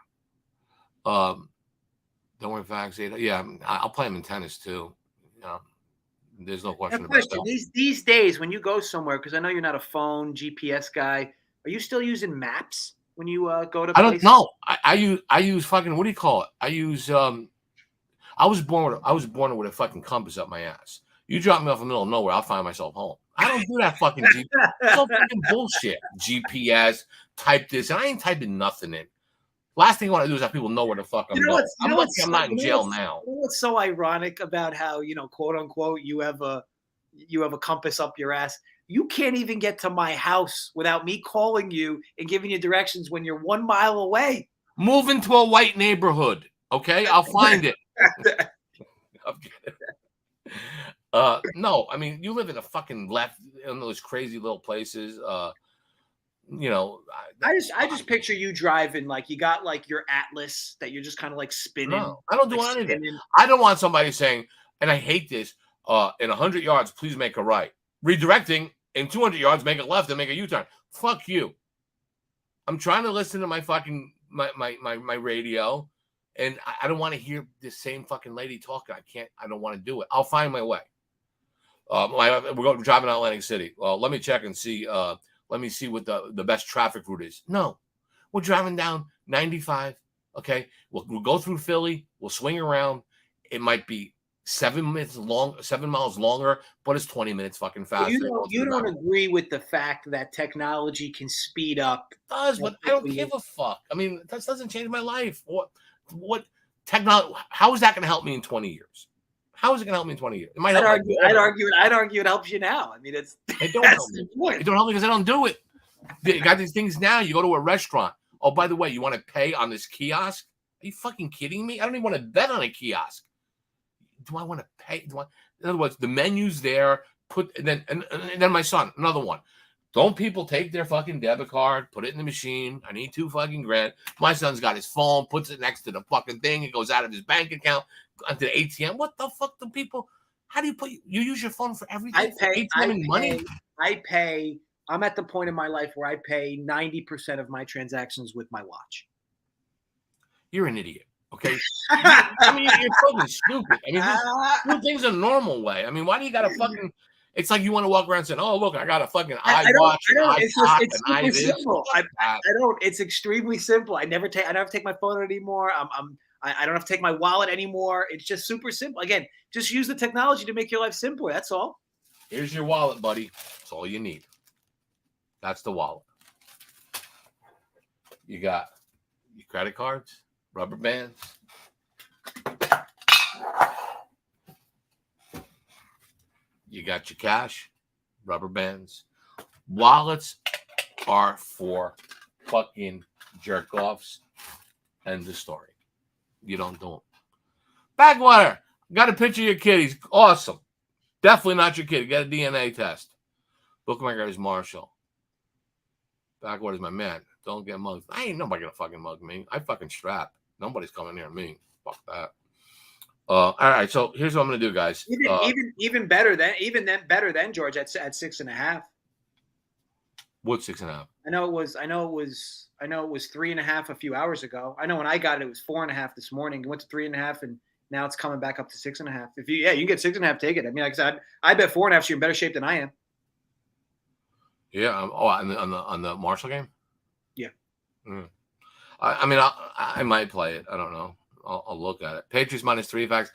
Don't worry, Facts. Yeah, I'll play them in tennis too. There's no question about that. These days, when you go somewhere, because I know you're not a phone GPS guy, are you still using maps when you go to? I don't know. I use fucking, what do you call it? I use I was born with a fucking compass up my ass. You drop me off in the middle of nowhere, I'll find myself home. I don't do that fucking GPS. So fucking bullshit. GPS, type this, and I ain't typing nothing in. Last thing I want to do is have people know where the fuck I'm going. I'm lucky I'm not in jail now. What's so ironic about how, quote unquote, you have a compass up your ass. You can't even get to my house without me calling you and giving you directions when you're 1 mile away. Move into a white neighborhood, okay? I'll find it. I'm kidding. No, I mean, you live in a fucking left in those crazy little places. I just picture you driving like you got like your Atlas that you're just kind of like spinning. No, I don't do anything. I don't want somebody saying, and I hate this, in 100 yards, please make a right. Redirecting in 200 yards, make a left and make a U-turn. Fuck you. I'm trying to listen to my fucking my radio, and I don't want to hear this same fucking lady talking. I don't want to do it. I'll find my way. We're driving out Atlantic City. Well, let me check and see. Let me see what the best traffic route is. No, we're driving down 95. Okay, we'll go through Philly. We'll swing around. It might be 7 miles longer, but it's 20 minutes fucking faster. You don't agree with the fact that technology can speed up? It does, but I don't give a fuck. I mean, that doesn't change my life. What technology? How is that going to help me in 20 years? How is it going to help me in 20 years? It might help. I'd argue it helps you now. I mean, it don't help me. It don't help me because I don't do it. You got these things now. You go to a restaurant. Oh, by the way, you want to pay on this kiosk? Are you fucking kidding me? I don't even want to bet on a kiosk. Do I want to pay? In other words, the menu's there. And then my son, another one. Don't people take their fucking debit card, put it in the machine? I need $2,000. My son's got his phone, puts it next to the fucking thing. It goes out of his bank account onto the ATM. What the fuck do people? How do you use your phone for everything? I pay. I'm at the point in my life where I pay 90% of my transactions with my watch. You're an idiot. Okay. I mean, you're fucking stupid. I mean, do things a normal way. I mean, why do you got to fucking? It's like you want to walk around saying, "Oh, look, I got a fucking iWatch." It's super simple. I don't. It's extremely simple. I never take my phone anymore. I don't have to take my wallet anymore. It's just super simple. Again, just use the technology to make your life simpler. That's all. Here's your wallet, buddy. That's all you need. That's the wallet. You got your credit cards, rubber bands. You got your cash, rubber bands. Wallets are for fucking jerk-offs. End the story. You don't do them. Backwater. Got a picture of your kid. He's awesome. Definitely not your kid. Get a DNA test. Bookmaker is Marshall. Backwater is my man. Don't get mugged. I ain't nobody gonna fucking mug me. I fucking strap. Nobody's coming near me. Fuck that. All right. So here's what I'm gonna do, guys. Even better than George at 6.5. What's 6.5? I know it was 3.5 a few hours ago. I know when I got it, it was 4.5 this morning. It went to 3.5, and now it's coming back up to 6.5. You can get 6.5, take it. I mean, like I said, I bet 4.5. So you're in better shape than I am. Yeah. On the Marshall game. Yeah. I mean, I might play it. I don't know. I'll look at it. Patriots -3 facts.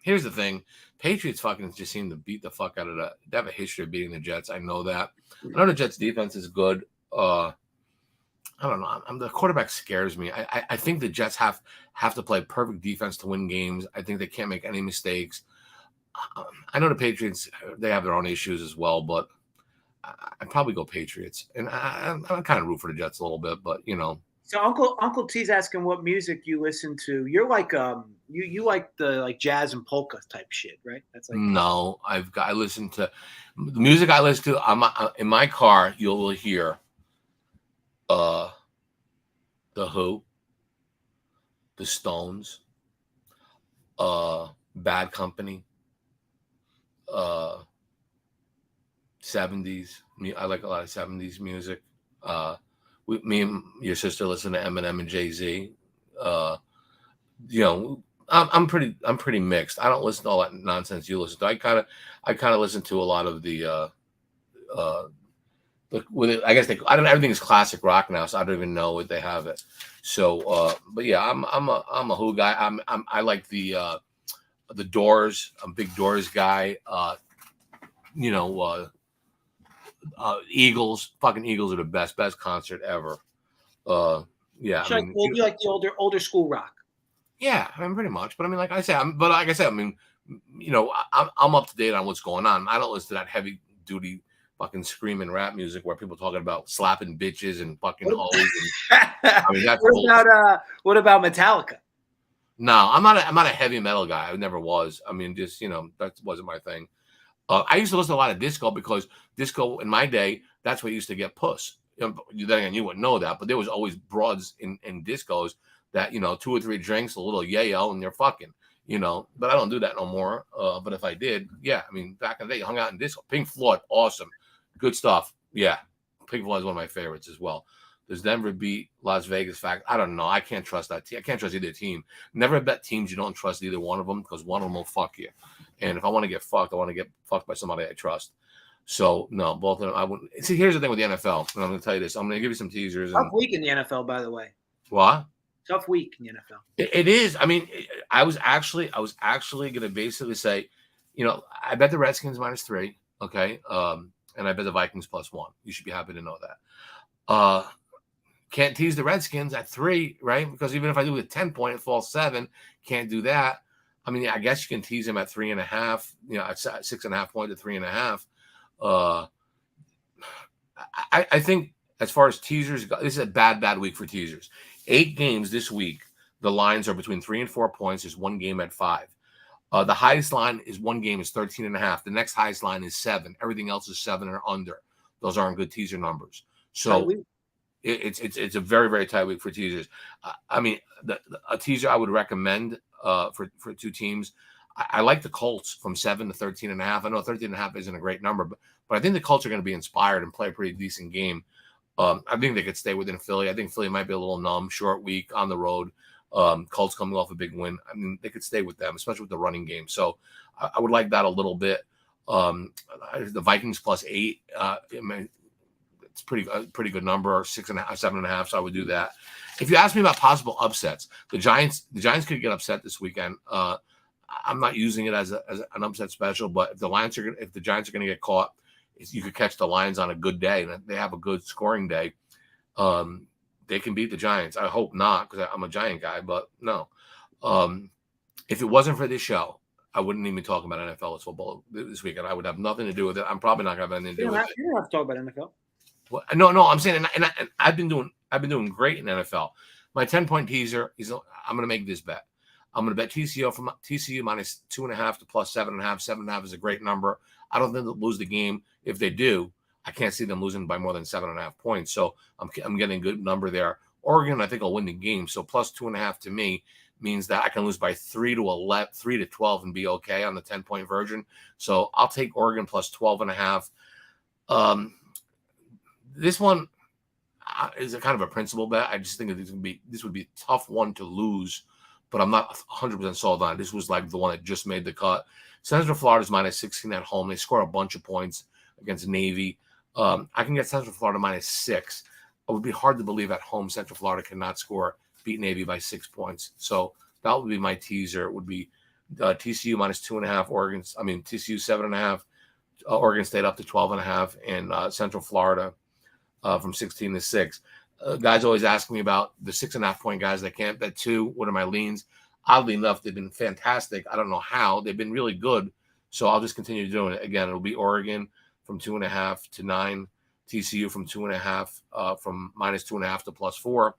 Here's the thing. Patriots fucking just seem to beat the fuck out of that. They have a history of beating the Jets. I know that. I know the Jets defense is good. I don't know. The quarterback scares me. I think the Jets have to play perfect defense to win games. I think they can't make any mistakes. I know the Patriots, they have their own issues as well, but I'd probably go Patriots. And I'm kind of root for the Jets a little bit, but you know. So Uncle T's asking what music you listen to. You're like you like the jazz and polka type shit, right? That's like no. I listen to the music I listen to. I'm in my car. You will hear The Who, the Stones, Bad Company, 70s. I like a lot of 70s music. Me and your sister listen to Eminem and Jay-Z. You know, I'm pretty mixed. I don't listen to all that nonsense you listen to. I kind of listen to a lot of the I guess I don't know, everything is classic rock now, so I don't even know what they have it. So but yeah, I'm a Who guy. I like the Doors. I'm a big Doors guy. You know, Eagles. Fucking Eagles are the best concert ever. Yeah, I mean, you like the older school rock. Yeah, I mean, pretty much. But I mean, like I said, I mean, you know, I'm up to date on what's going on. I don't listen to that heavy duty fucking screaming rap music where people talking about slapping bitches and fucking hoes. I mean, that's what about Metallica? No, I'm not a heavy metal guy. I never was. I mean, just, you know, that wasn't my thing. I used to listen to a lot of disco because disco in my day, that's what used to get puss. You know, then again, you wouldn't know that, but there was always broads in discos that, you know, 2 or 3 drinks, a little yayo, and they're fucking, you know. But I don't do that no more. But if I did, yeah, I mean, back in the day, hung out in disco. Pink Floyd, awesome, good stuff. Yeah, Pink Floyd is one of my favorites as well. Does Denver beat Las Vegas? Fact, I don't know. I can't trust that team. I can't trust either team. Never bet teams you don't trust either one of them, because one of them will fuck you. And if I want to get fucked, I want to get fucked by somebody I trust. So no, both of them. I wouldn't. See, here's the thing with the NFL, and I'm going to tell you this. I'm going to give you some teasers. Tough week in the NFL, by the way. What? Tough week in the NFL. It is. I mean, I was actually going to basically say, you know, I bet the Redskins -3. Okay, and I bet the Vikings +1. You should be happy to know that. Can't tease the Redskins at 3, right? Because even if I do a 10-point, it falls 7. Can't do that. I mean, I guess you can tease them at 3.5. You know, at 6.5 point to 3.5. I think as far as teasers go, this is a bad week for teasers. 8 games this week. The lines are between 3 and 4 points. There's one game at 5. The highest line is one game is 13.5. The next highest line is 7. Everything else is 7 or under. Those aren't good teaser numbers. So it's a very, very tight week for teasers. I mean, a teaser I would recommend for 2 teams. I like the Colts from 7 to 13.5. I know 13.5 isn't a great number, but I think the Colts are going to be inspired and play a pretty decent game. I think they could stay within Philly. I think Philly might be a little numb, short week on the road. Colts coming off a big win. I mean, they could stay with them, especially with the running game. So I would like that a little bit. The Vikings +8. I mean, it's pretty good number, 6.5, 7.5. So I would do that. If you ask me about possible upsets, the Giants could get upset this weekend. I'm not using it as an upset special, but if the Giants are going to get caught, you could catch the Lions on a good day, and they have a good scoring day. They can beat the Giants. I hope not, because I'm a Giant guy, but no. If it wasn't for this show, I wouldn't even talk about NFL football this weekend. I would have nothing to do with it. I'm probably not going to have anything to do with it. You don't have to talk about NFL. Well, no, I'm saying, and I've been doing great in NFL. My 10-point teaser is I'm going to make this bet. I'm going to bet TCU -2.5 to +7.5. 7.5 is a great number. I don't think they'll lose the game. If they do, I can't see them losing by more than 7.5 points. So I'm getting a good number there. Oregon, I think, will win the game. So plus 2.5 to me means that I can lose by 3 to 12 and be okay on the 10-point version. So I'll take Oregon plus 12.5. This one is a kind of a principal bet. I just think that this would be a tough one to lose, but I'm not 100% sold on it. This was like the one that just made the cut. Central Florida's minus 16 at home. They score a bunch of points against Navy. I can get Central Florida minus 6. It would be hard to believe at home Central Florida cannot beat Navy by 6 points. So that would be my teaser. It would be TCU minus 2.5, TCU 7.5, Oregon State up to 12.5, and Central Florida from 16 to 6. Guys always ask me about the 6.5 point guys that can't bet 2. What are my leans? Oddly enough, they've been fantastic. I don't know how. They've been really good. So I'll just continue doing it. Again, it'll be Oregon from 2.5 to 9, TCU from 2.5, from minus 2.5 to plus 4.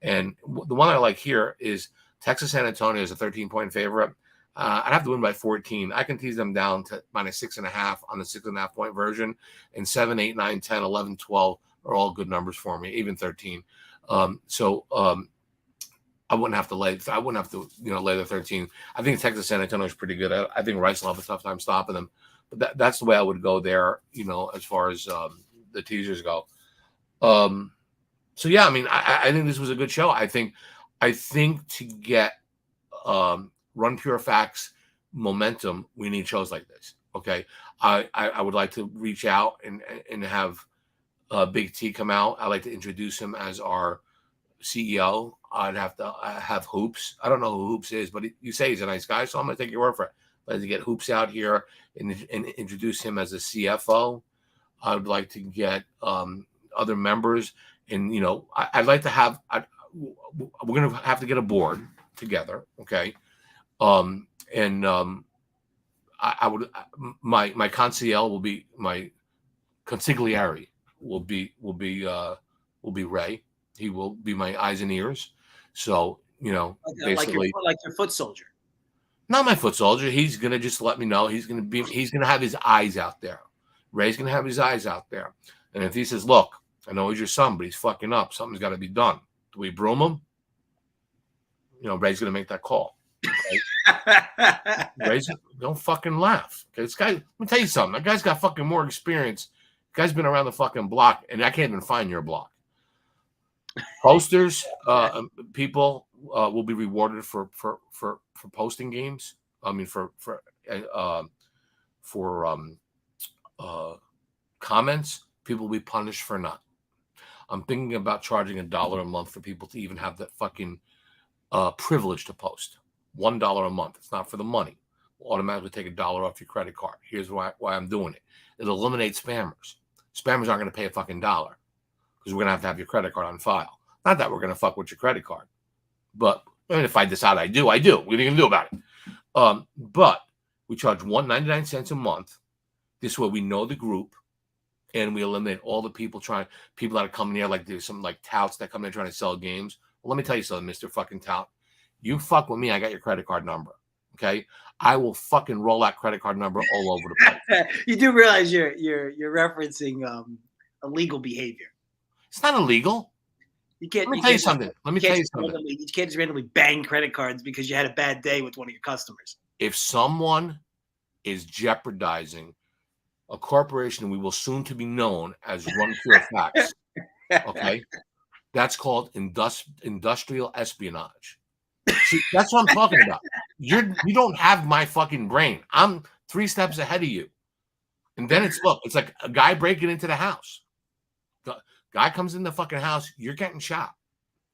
And the one I like here is Texas San Antonio is a 13-point favorite. I'd have to win by 14. I can tease them down to minus 6.5 on the 6.5 point version, and 7, 8, 9, 10, 11, 12 are all good numbers for me, even 13. I wouldn't have to lay the 13. I think Texas San Antonio is pretty good. I think Rice will have a tough time stopping them, but that's the way I would go there. As far as the teasers go. So yeah, I think this was a good show. I think to get Run Pure Facts momentum, we need shows like this. Okay, I would like to reach out and have Big T come out. I'd like to introduce him as our CEO. I'd have to have Hoops. I don't know who Hoops is, but you say he's a nice guy, so I'm going to take your word for it. I'd like to get Hoops out here and introduce him as a CFO. I would like to get other members, and I'd like to have. We're going to have to get a board together, okay? I would my consigliere will be my consigliere will be Ray. He will be my eyes and ears. So basically, like your foot soldier. Not my foot soldier. He's gonna just let me know. He's gonna have his eyes out there. Ray's gonna have his eyes out there. And if he says, "Look, I know he's your son, but he's fucking up. Something's got to be done. Do we broom him?" Ray's gonna make that call. Okay? Ray's, don't fucking laugh. Okay, this guy. Let me tell you something. That guy's got fucking more experience. The guy's been around the fucking block, and I can't even find your block. Posters, people will be rewarded for posting games. For comments, people will be punished for not. I'm thinking about charging $1 a month for people to even have that fucking privilege to post. $1 a month. It's not for the money. We'll automatically take $1 off your credit card. Here's why I'm doing it. It eliminates spammers. Spammers aren't going to pay a fucking dollar because we're going to have your credit card on file. Not that we're going to fuck with your credit card. But if I decide I do. What are you going to do about it? But we charge $1.99 a month. This way we know the group, and we eliminate all the people that are coming here. Like there's some like touts that come in trying to sell games. Well, let me tell you something, Mr. Fucking tout. You fuck with me, I got your credit card number. Okay? I will fucking roll that credit card number all over the place. You do realize you're referencing illegal behavior. It's not illegal. Let me tell you something. You can't just randomly bang credit cards because you had a bad day with one of your customers. If someone is jeopardizing a corporation we will soon to be known as Run Pure Facts, okay, that's called industrial espionage. See, that's what I'm talking about. You don't have my fucking brain. I'm 3 steps ahead of you. And then it's like a guy breaking into the house. The guy comes in the fucking house, you're getting shot.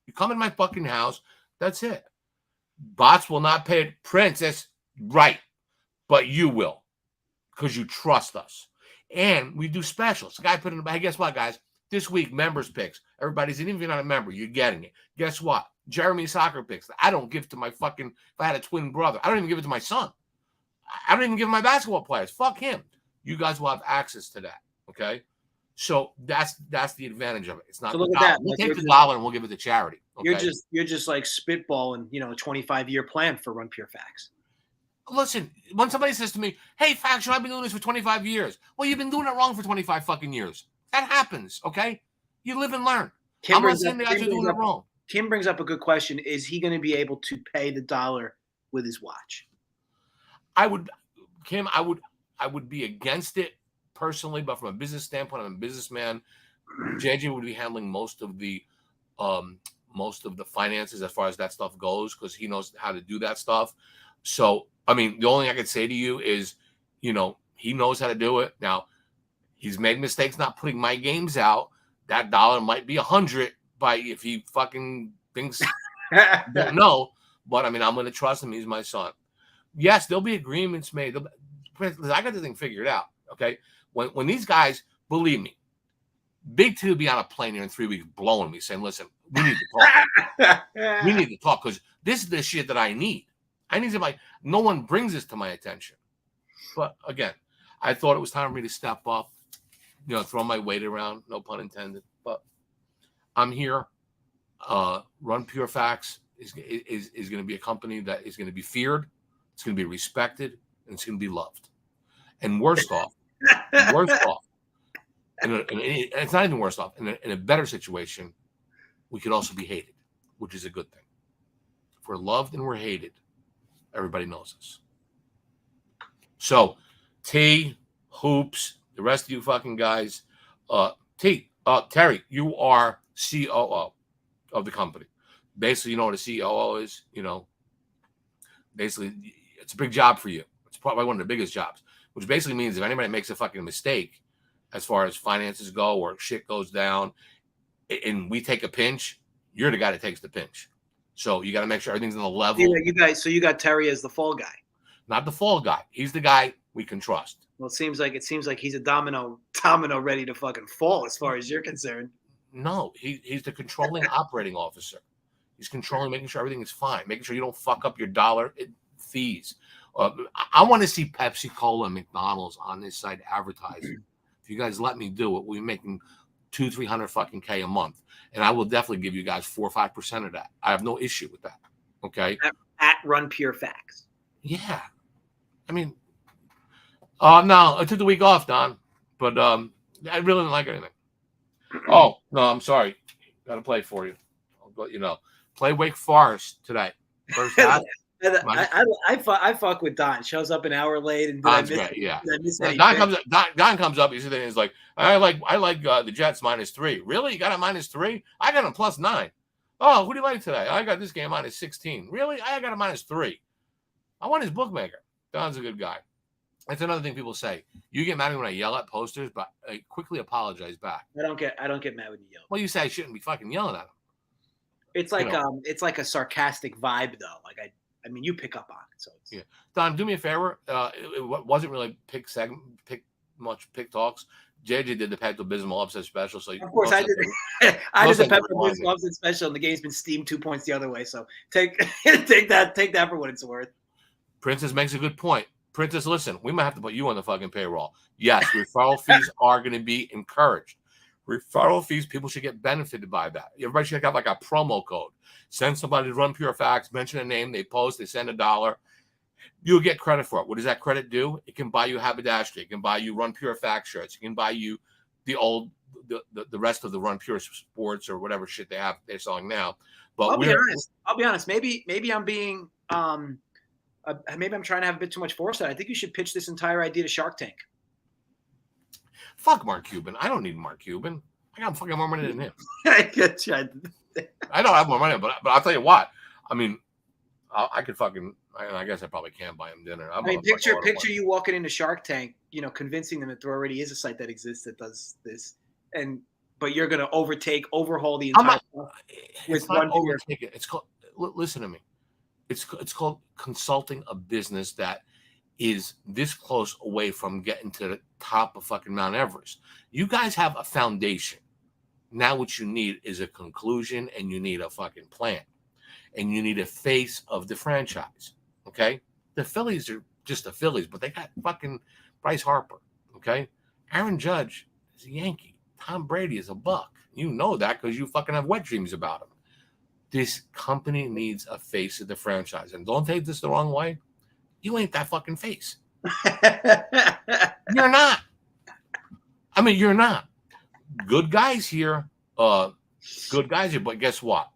You come in my fucking house, that's it. Bots will not pay it. Princess, right. But you will. Because you trust us. And we do specials. The guy put in the, hey, guess what, guys? This week, members picks. Everybody's, even if you're not a member, you're getting it. Guess what? Jeremy soccer picks. I don't give to my fucking, if I had a twin brother, I don't even give it to my son. I don't even give my basketball players. Fuck him. You guys will have access to that. Okay? So that's the advantage of it. It's not so look at that. We'll take the $1 and we'll give it to charity. Okay? You're just like spitballing, a 25-year plan for Run Pure Facts. Listen, when somebody says to me, hey, Faction, I've been doing this for 25 years. Well, you've been doing it wrong for 25 fucking years. That happens, okay? You live and learn. Kim I'm not brings saying up- the guys are Kim doing brings it up- wrong. Kim brings up a good question. Is he going to be able to pay the dollar with his watch? Kim, I would be against it personally, but from a business standpoint, I'm a businessman. JJ would be handling most of the finances as far as that stuff goes because he knows how to do that stuff. So, I mean, the only thing I could say to you is, he knows how to do it. Now, he's made mistakes not putting my games out. That dollar might be 100 if he fucking thinks don't know. But I mean, I'm going to trust him. He's my son. Yes, there'll be agreements made. I got the thing figured out. Okay, when these guys, believe me, Big T will be on a plane here in 3 weeks, blowing me, saying, "Listen, we need to talk. We need to talk because this is the shit that I need. I need somebody. No one brings this to my attention." But again, I thought it was time for me to step up, throw my weight around, no pun intended. But I'm here. Run Pure Facts is going to be a company that is going to be feared, it's going to be respected, and it's going to be loved. And worst off, and it's not even worse off. In a better situation, we could also be hated, which is a good thing. If we're loved and we're hated, everybody knows us. So, T, Hoops, the rest of you fucking guys, Terry, you are COO of the company. Basically, you know what a COO is? Basically, it's a big job for you. It's probably one of the biggest jobs, which basically means if anybody makes a fucking mistake as far as finances go or shit goes down and we take a pinch, you're the guy that takes the pinch. So you got to make sure everything's on the level. You got Terry as the fall guy. Not the fall guy. He's the guy we can trust. Well, it seems like he's a domino ready to fucking fall as far as you're concerned. No, he's the controlling operating officer. He's controlling, making sure everything is fine, making sure you don't fuck up your dollar fees. I want to see Pepsi Cola and McDonald's on this site advertising. If you guys let me do it, we'll be making $200-300 fucking K a month, and I will definitely give you guys 4 or 5% of that. I have no issue with that. Okay. At Run Pure Facts. Yeah, I mean, no, I took the week off, Don, but I really didn't like anything. Oh no, I'm sorry. Got to play for you. I'll let you know. Play Wake Forest today. First half. I fuck with Don. Shows up an hour late and Don's great. Yeah. Don comes up. He's like, I like the Jets -3. Really? You got a -3? I got a +9. Oh, who do you like today? I got this game -16. Really? I got a -3. I want his bookmaker. Don's a good guy. That's another thing people say. You get mad at me when I yell at posters, but I quickly apologize back. I don't get mad when you yell. Well, you say I shouldn't be fucking yelling at him. It's like it's like a sarcastic vibe though. Like I mean, you pick up on it. So yeah. Don, do me a favor. It wasn't really pick talks. JJ did the Pepto Bismol upset special, so of course I did. I did the Pepto Bismol upset special, and the game's been steamed 2 points the other way. So take that for what it's worth. Princess makes a good point. Princess, listen, we might have to put you on the fucking payroll. Yes, referral fees are going to be encouraged. Referral fees, people should get benefited by that. Everybody should have like a promo code. Send somebody to Run Pure Facts, mention a name, they post, they send $1. You'll get credit for it. What does that credit do? It can buy you haberdashery. It can buy you Run Pure Facts shirts. It can buy you the rest of the Run Pure Sports or whatever shit they're selling now. But I'll be honest. Maybe I'm being maybe I'm trying to have a bit too much foresight. I think you should pitch this entire idea to Shark Tank. Fuck Mark Cuban. I don't need Mark Cuban. I got fucking more money than him. I get you. I don't have more money, but I'll tell you what. I mean, I could fucking. I guess I probably can buy him dinner. Picture you walking into Shark Tank, convincing them that there already is a site that exists that does this, but you're going to overhaul the entire with one overtake it. It's called. Listen to me. It's called consulting a business that is this close away from getting to the top of fucking Mount Everest. You guys have a foundation. Now what you need is a conclusion, and you need a fucking plan. And you need a face of the franchise, okay? The Phillies are just the Phillies, but they got fucking Bryce Harper, okay? Aaron Judge is a Yankee. Tom Brady is a Buck. You know that because you fucking have wet dreams about him. This company needs a face of the franchise. And don't take this the wrong way. You ain't that fucking face. You're not. I mean, you're not. good guys here. Good guys here. But guess what?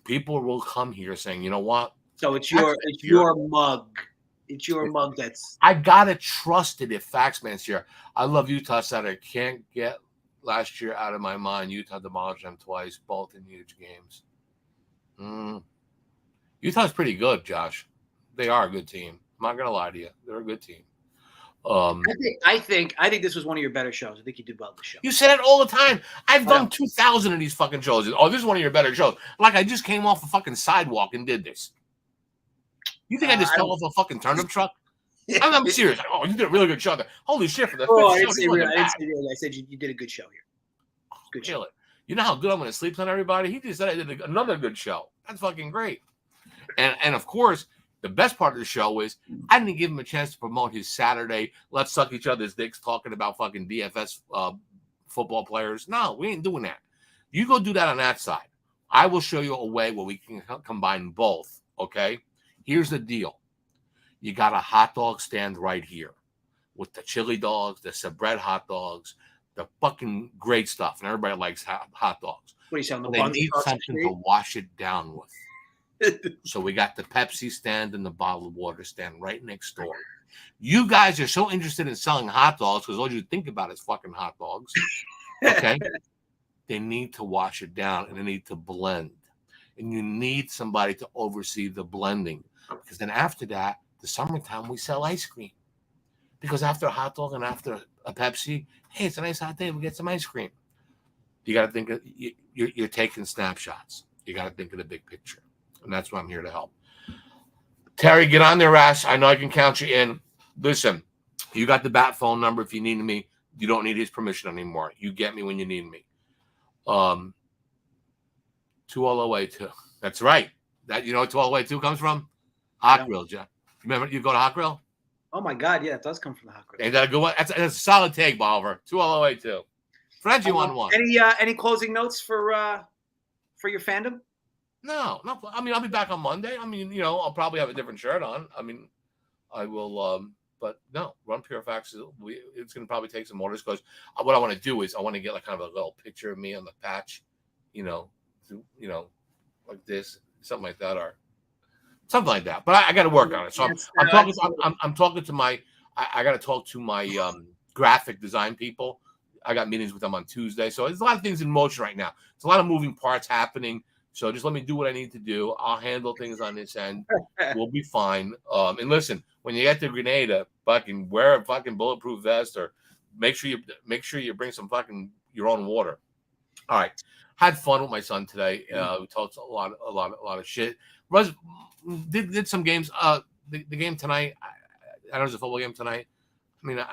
People will come here saying, you know what? So it's your mug. It's your mug that's. I gotta trust it if Factsman's here. I love Utah Saturday. Can't get last year out of my mind. Utah demolished them twice, both in huge games. Utah's pretty good, Josh. They are a good team. I'm not gonna lie to you. They're a good team. I think this was one of your better shows. I think you did well this show. You say that all the time. I've done 2,000 of these fucking shows. Oh, this is one of your better shows. Like I just came off a fucking sidewalk and did this. You think I just fell off a fucking turnip truck? I'm serious. Oh, you did a really good show there. Holy shit for the I didn't say really. I said you did a good show here. Good show. You know how good I'm going to sleep on everybody? He just said I did another good show. That's fucking great. And of course, the best part of the show is I didn't give him a chance to promote his Saturday, let's suck each other's dicks talking about fucking DFS football players. No, we ain't doing that. You go do that on that side. I will show you a way where we can combine both, okay? Here's the deal. You got a hot dog stand right here with the chili dogs, the bread hot dogs, the fucking great stuff. And everybody likes hot dogs. What are you saying? They need something to wash it down with. So we got the Pepsi stand and the bottled water stand right next door. You guys are so interested in selling hot dogs because all you think about is fucking hot dogs. Okay? They need to wash it down and they need to blend. And you need somebody to oversee the blending. Because then after that, the summertime, we sell ice cream. Because after a hot dog and after a Pepsi, hey, it's a nice hot day. We get some ice cream. You got to think of, you're taking snapshots. You got to think of the big picture. And that's why I'm here to help. Terry, get on their ass. I know I can count you in. Listen, you got the bat phone number if you need me. You don't need his permission anymore. You get me when you need me. 20082. That's right. That you know what 20082 comes from? Hot Grill, Jeff. Remember you go to Hot Grill? Oh my God, yeah, it does come from the Hot Grill. Ain't that a good one? That's a solid take, Bolivar. 20082. Frenchie 1-1. Any closing notes for your fandom? No. I mean, I'll be back on Monday. I mean, you know, I'll probably have a different shirt on. I mean, I will. But no, Run Pure Facts. It's going to probably take some orders because what I want to do is I want to get like kind of a little picture of me on the patch, like this, something like that, or something like that. But I got to work on it. So I'm talking to my. I got to talk to my graphic design people. I got meetings with them on Tuesday. So there's a lot of things in motion right now. There's a lot of moving parts happening. So just let me do what I need to do. I'll handle things on this end. We'll be fine. And listen, when you get to Grenada, fucking wear a fucking bulletproof vest or make sure you bring some fucking your own water. All right. Had fun with my son today. We talked a lot of shit. Russ did some games. The game tonight. I know there's a football game tonight. I mean,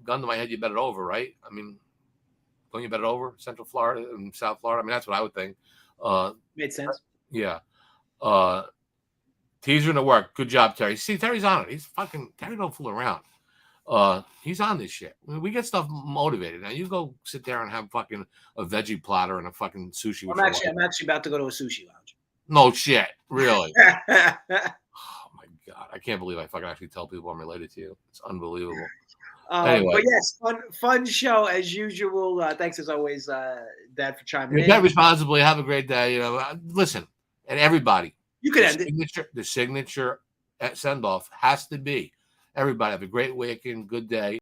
gun to my head, you bet it over, right? I mean, don't you bet it over? Central Florida and South Florida. I mean, that's what I would think. Made sense. Yeah. Teaser in the work. Good job, Terry. See, Terry's on it. Terry don't fool around. He's on this shit. I mean, we get stuff motivated. Now you go sit there and have fucking a veggie platter and a fucking sushi. I'm actually about to go to a sushi lounge. No shit. Really? Oh my God. I can't believe I fucking actually tell people I'm related to you. It's unbelievable. Anyway. But yes, fun show as usual. Thanks as always, Dad, for chiming in. Bet responsibly. Have a great day. Listen, and everybody. You can end it. The signature send off has to be everybody have a great weekend, good day.